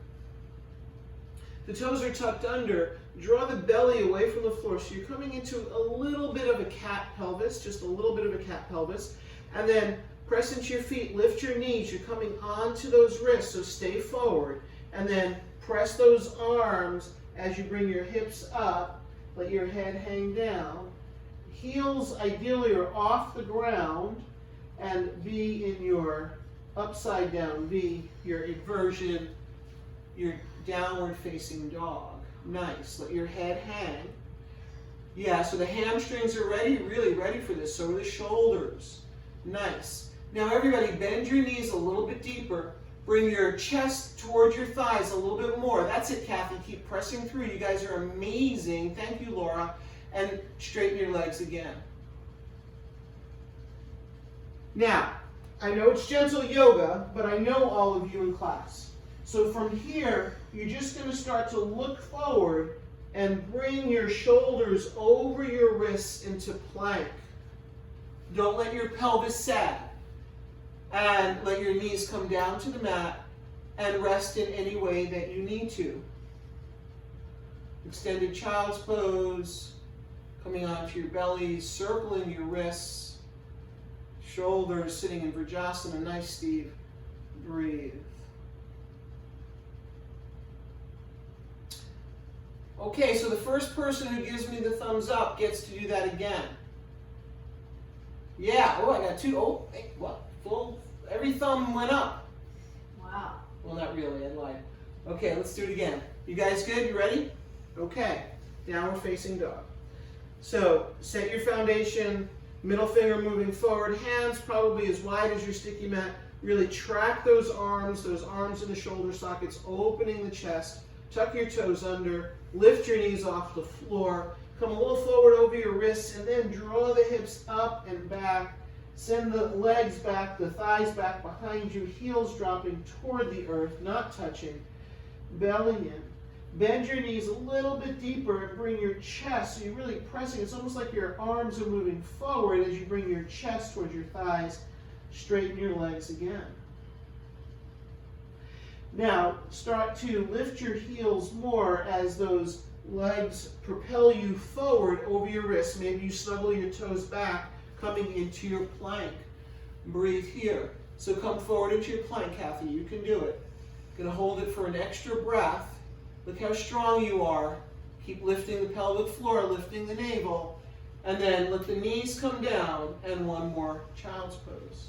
The toes are tucked under. Draw the belly away from the floor. So you're coming into a little bit of a cat pelvis, just a little bit of a cat pelvis. And then press into your feet, lift your knees. You're coming onto those wrists, so stay forward. And then press those arms as you bring your hips up. Let your head hang down. Heels ideally are off the ground and be in your upside down V, your inversion, your downward facing dog. Nice. Let your head hang. Yeah, so the hamstrings are ready, really ready for this. So are the shoulders. Nice. Now everybody bend your knees a little bit deeper. Bring your chest towards your thighs a little bit more. That's it, Kathy. Keep pressing through. You guys are amazing. Thank you, Laura. And straighten your legs again. Now, I know it's gentle yoga, but I know all of you in class. So from here, you're just going to start to look forward and bring your shoulders over your wrists into plank. Don't let your pelvis sag. And let your knees come down to the mat and rest in any way that you need to. Extended child's pose, coming onto your belly, circling your wrists, shoulders sitting in Vrajasana. Nice, Steve. Breathe. Okay, so the first person who gives me the thumbs up gets to do that again. Yeah, oh, I got two. Oh, hey, what? Full, every thumb went up. Wow. Well, not really, I lied. Okay, let's do it again. You guys good? You ready? Okay, downward facing dog. So, set your foundation, middle finger moving forward, hands probably as wide as your sticky mat. Really track those arms in the shoulder sockets, opening the chest. Tuck your toes under, lift your knees off the floor, come a little forward over your wrists, and then draw the hips up and back. Send the legs back, the thighs back behind you, heels dropping toward the earth, not touching. Belly in. Bend your knees a little bit deeper and bring your chest, so you're really pressing. It's almost like your arms are moving forward as you bring your chest towards your thighs. Straighten your legs again. Now, start to lift your heels more as those legs propel you forward over your wrists. Maybe you snuggle your toes back, coming into your plank. Breathe here. So come forward into your plank, Kathy. You can do it. Going to hold it for an extra breath. Look how strong you are. Keep lifting the pelvic floor, lifting the navel. And then let the knees come down, and one more child's pose.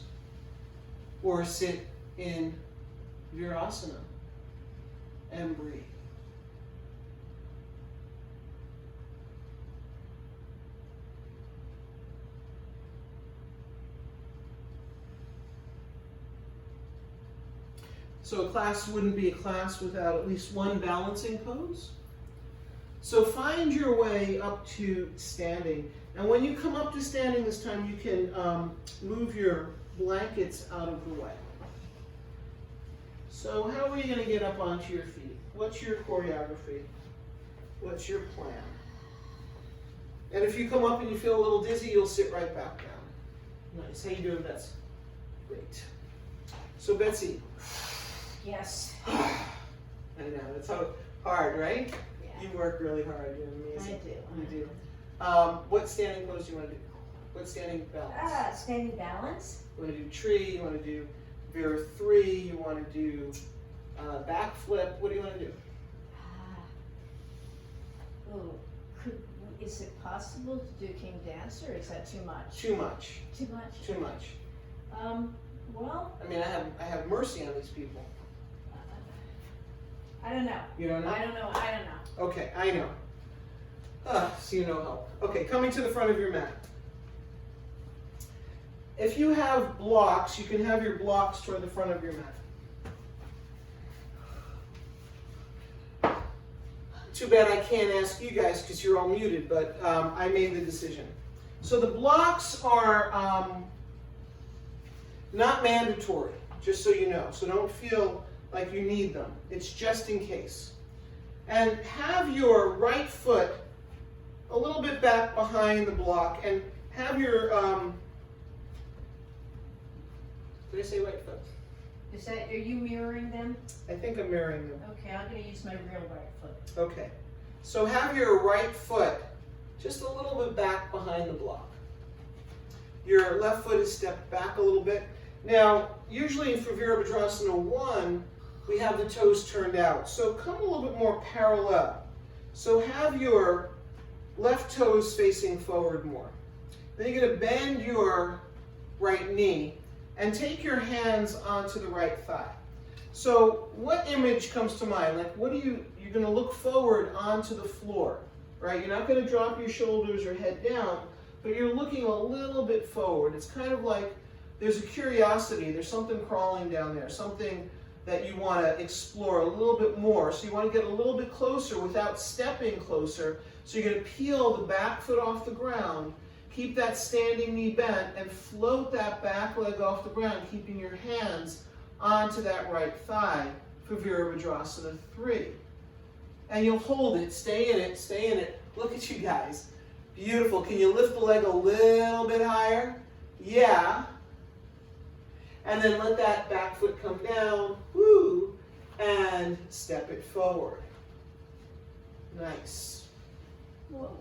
Or sit in Virasana and breathe. So a class wouldn't be a class without at least one balancing pose. So find your way up to standing. And when you come up to standing this time, you can move your blankets out of the way. So how are you going to get up onto your feet? What's your choreography? What's your plan? And if you come up and you feel a little dizzy, you'll sit right back down. Nice. How you doing, Betsy? Great. So Betsy. Yes. I know, it's hard, right? Yeah. You work really hard. You're amazing. I do. You do. What standing pose do you want to do? What standing balance? Standing balance. You want to do tree, you want to do Vera 3, you want to do back flip. What do you want to do? Is it possible to do King Dance, or is that too much? Too much. Too much? Too much. Well. I mean, I have mercy on these people. I don't know. You don't know? I don't know. Okay, I know. So you know help. Okay, coming to the front of your mat. If you have blocks, you can have your blocks toward the front of your mat. Too bad I can't ask you guys because you're all muted, but I made the decision. So the blocks are not mandatory, just so you know. So don't feel like you need them. It's just in case. And have your right foot a little bit back behind the block, and have your, did I say right foot? Are you mirroring them? I think I'm mirroring them. Okay, I'm going to use my real right foot. Okay. So have your right foot just a little bit back behind the block. Your left foot is stepped back a little bit. Now, usually for Virabhadrasana 1, we have the toes turned out. So come a little bit more parallel. So have your left toes facing forward more. Then you're going to bend your right knee and take your hands onto the right thigh. So what image comes to mind? Like what do you're going to look forward onto the floor, right? You're not going to drop your shoulders or head down, but you're looking a little bit forward. It's kind of like there's a curiosity, there's something crawling down there, something that you want to explore a little bit more. So you want to get a little bit closer without stepping closer. So you're going to peel the back foot off the ground, keep that standing knee bent, and float that back leg off the ground, keeping your hands onto that right thigh for Virabhadrasana 3. And you'll hold it, stay in it, stay in it. Look at you guys. Beautiful. Can you lift the leg a little bit higher? Yeah. And then let that back foot come down, woo, and step it forward. Nice. Whoa.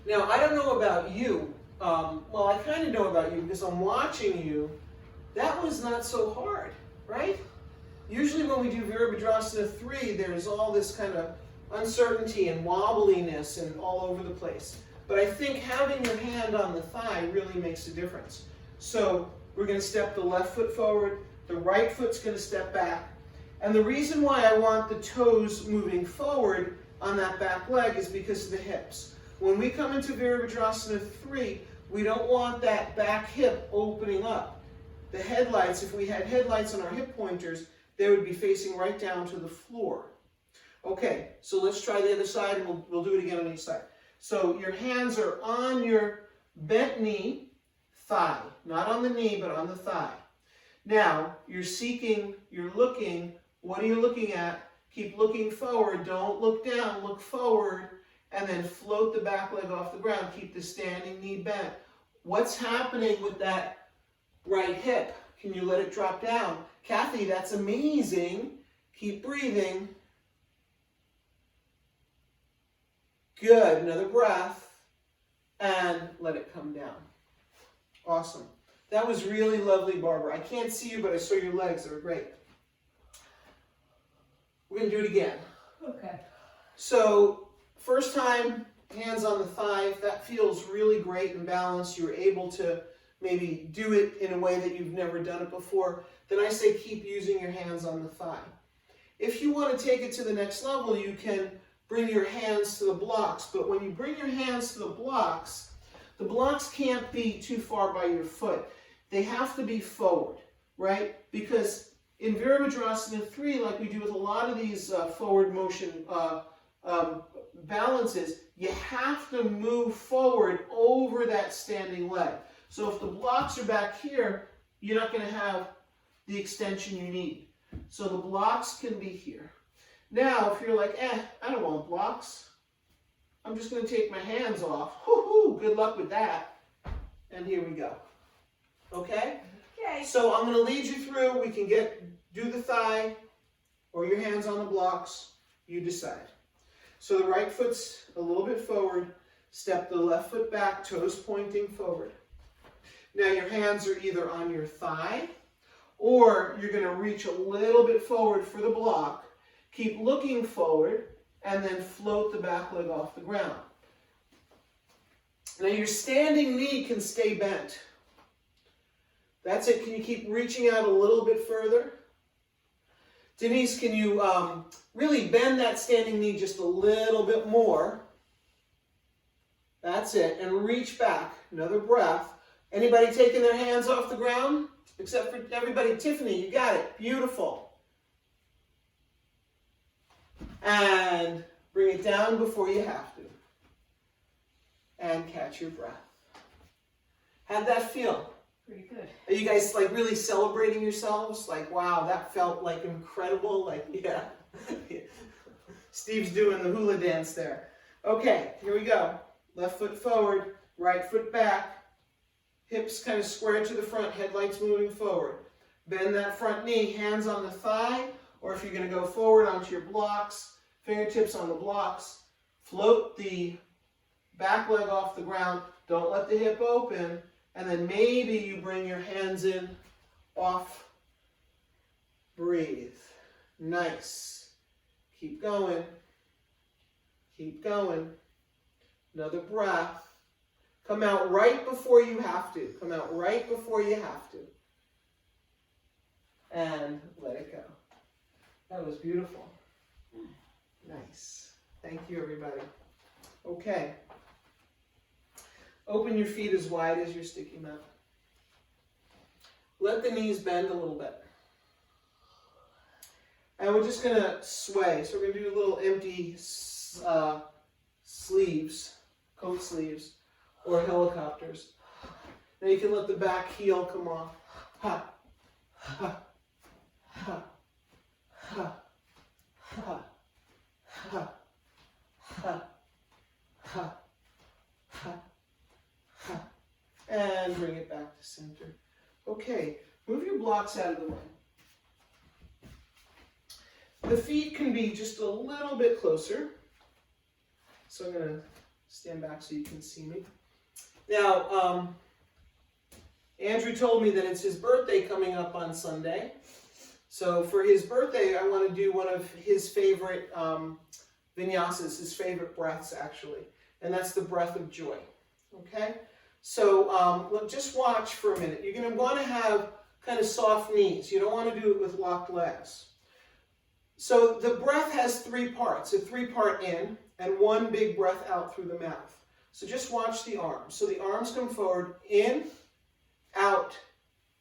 Now, I don't know about you. Well, I kind of know about you because I'm watching you. That was not so hard, right? Usually when we do Virabhadrasana 3, there's all this kind of uncertainty and wobbliness and all over the place. But I think having your hand on the thigh really makes a difference. So we're going to step the left foot forward, the right foot's going to step back. And the reason why I want the toes moving forward on that back leg is because of the hips. When we come into Virabhadrasana 3, we don't want that back hip opening up. the headlights, if we had headlights on our hip pointers, they would be facing right down to the floor. Okay, so let's try the other side, and we'll do it again on each side. So your hands are on your bent knee, thigh. Not on the knee, but on the thigh. Now, you're looking, what are you looking at? Keep looking forward, don't look down, look forward, and then float the back leg off the ground. Keep the standing knee bent. What's happening with that right hip? Can you let it drop down? Kathy, that's amazing. Keep breathing. Good, another breath, and let it come down. Awesome. That was really lovely, Barbara. I can't see you, but I saw your legs. They were great. We're going to do it again. Okay. So, first time, hands on the thigh. If that feels really great and balanced, you're able to maybe do it in a way that you've never done it before, then I say keep using your hands on the thigh. If you want to take it to the next level, you can bring your hands to the blocks. But when you bring your hands to the blocks can't be too far by your foot. They have to be forward, right? Because in Virabhadrasana 3, like we do with a lot of these forward motion balances, you have to move forward over that standing leg. So if the blocks are back here, you're not going to have the extension you need. So the blocks can be here. Now, if you're like, I don't want blocks. I'm just going to take my hands off. Woohoo! Good luck with that. And here we go. Okay? Okay. So I'm going to lead you through. We can do the thigh or your hands on the blocks. You decide. So the right foot's a little bit forward. Step the left foot back, toes pointing forward. Now your hands are either on your thigh or you're going to reach a little bit forward for the block. Keep looking forward and then float the back leg off the ground. Now your standing knee can stay bent. That's it. Can you keep reaching out a little bit further? Denise, can you really bend that standing knee just a little bit more? That's it. And reach back. Another breath. Anybody taking their hands off the ground? Except for everybody. Tiffany, you got it. Beautiful. And bring it down before you have to. And catch your breath. How'd that feel? Pretty good. Are you guys like really celebrating yourselves? Like, wow, that felt like incredible. Like, yeah. Steve's doing the hula dance there. Okay, here we go. Left foot forward, right foot back. Hips kind of squared to the front, headlights moving forward. Bend that front knee, hands on the thigh, or if you're going to go forward onto your blocks, fingertips on the blocks. Float the back leg off the ground. Don't let the hip open. And then maybe you bring your hands in, off, breathe. Nice. Keep going. Keep going. Another breath. Come out right before you have to. Come out right before you have to. And let it go. That was beautiful. Nice. Thank you, everybody. Okay. Open your feet as wide as your sticky mat. Let the knees bend a little bit. And we're just going to sway. So we're going to do a little empty sleeves, coat sleeves, or helicopters. Now you can let the back heel come off. Ha, ha, ha, ha, ha, ha, ha, ha, ha. And bring it back to center. Okay, move your blocks out of the way. The feet can be just a little bit closer. So I'm going to stand back so you can see me. Now, Andrew told me that it's his birthday coming up on Sunday. So for his birthday, I want to do one of his favorite vinyasas, his favorite breaths actually. And that's the breath of joy. Okay? So look, just watch for a minute. You're going to want to have kind of soft knees. You don't want to do it with locked legs. So the breath has three parts. A three-part in and one big breath out through the mouth. So just watch the arms. So the arms come forward, in, out,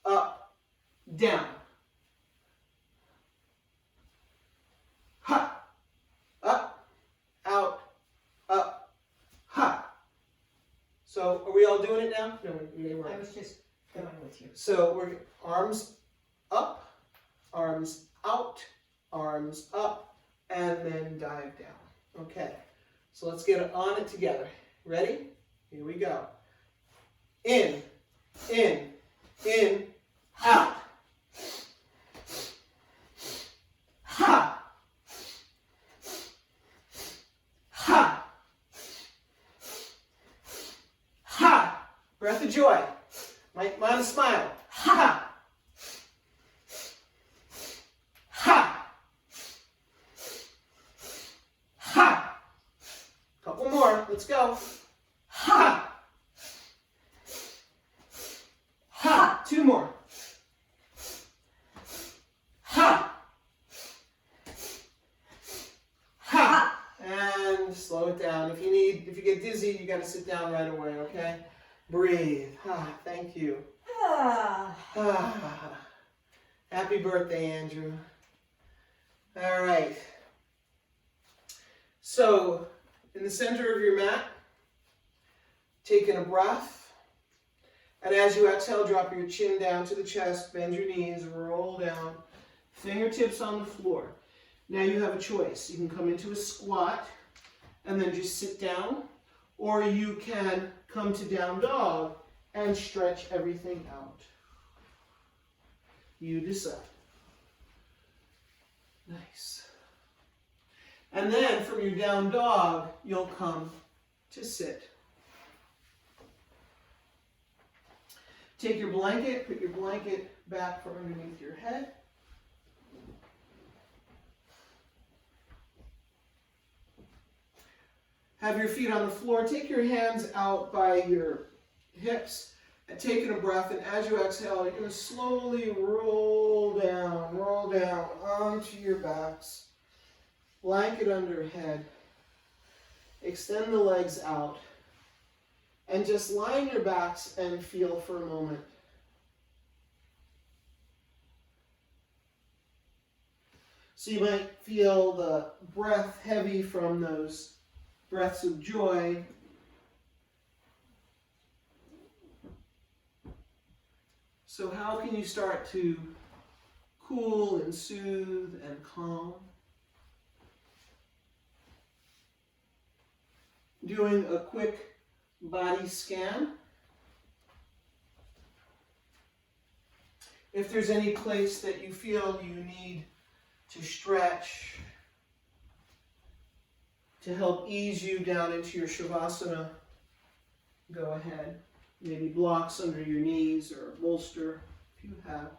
up, down. Ha, up, out, up, ha. So are we all doing it now? No, they weren't. I was just going with you. So we're arms up, arms out, arms up, and then dive down. Okay, so let's get on it together. Ready? Here we go. In, out. Ha! Ha! Ha! Breath of joy. Mine smile. Ha! Ha! Ha! Couple more. Let's go. Ha! Ha! Two more. Ha! Ha! And slow it down. If you get dizzy, you got to sit down right away, okay? Breathe. Ah, thank you. Ah. Ah. Happy birthday, Andrew. All right. So, in the center of your mat, taking a breath. And as you exhale, drop your chin down to the chest, bend your knees, roll down, fingertips on the floor. Now you have a choice. You can come into a squat and then just sit down, or you can come to down dog and stretch everything out. You decide. Nice. And then from your down dog, you'll come to sit. Take your blanket, put your blanket back from underneath your head. Have your feet on the floor. Take your hands out by your hips and taking a breath. And as you exhale, you're going to slowly roll down onto your backs. Blanket under head. Extend the legs out. And just lie on your backs and feel for a moment. So you might feel the breath heavy from those breaths of joy. So how can you start to cool and soothe and calm? Doing a quick body scan. If there's any place that you feel you need to stretch to help ease you down into your Shavasana, go ahead. Maybe blocks under your knees or a bolster if you have.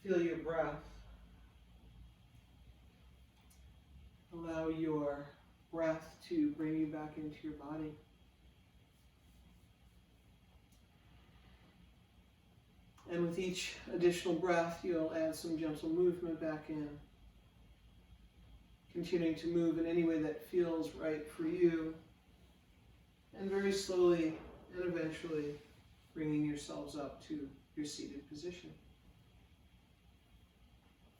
Feel your breath. Allow your breath to bring you back into your body. And with each additional breath, you'll add some gentle movement back in. Continuing to move in any way that feels right for you. And very slowly and eventually bringing yourselves up to your seated position.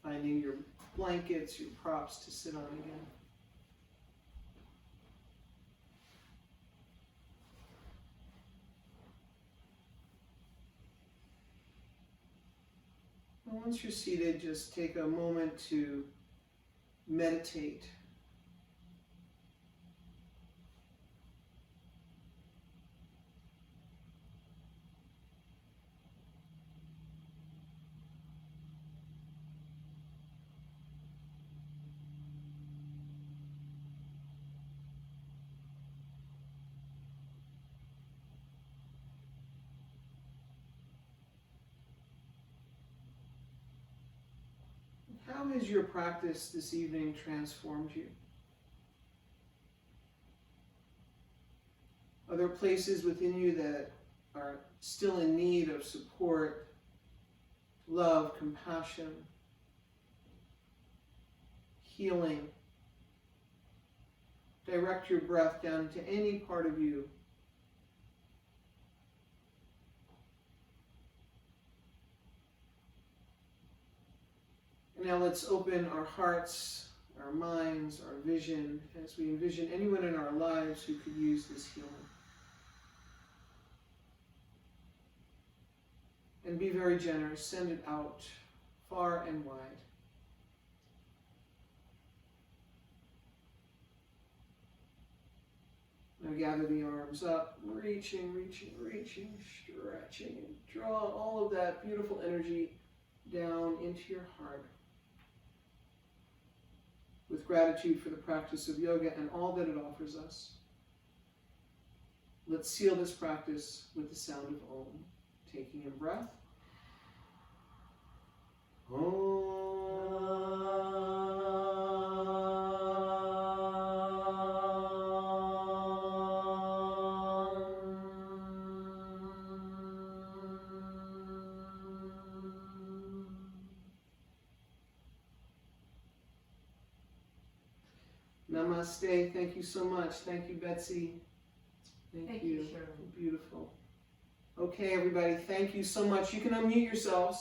Finding your blankets, your props to sit on again. And once you're seated, just take a moment to meditate. How has your practice this evening transformed you? Are there places within you that are still in need of support, love, compassion, healing? Direct your breath down to any part of you. Now let's open our hearts, our minds, our vision, as we envision anyone in our lives who could use this healing. And be very generous, send it out far and wide. Now gather the arms up, reaching, stretching, and draw all of that beautiful energy down into your heart. With gratitude for the practice of yoga and all that it offers us. Let's seal this practice with the sound of Om. Taking in breath. Namaste. Thank you so much. Thank you, Betsy. Thank you, Charlene. Beautiful. Okay, everybody. Thank you so much. You can unmute yourselves.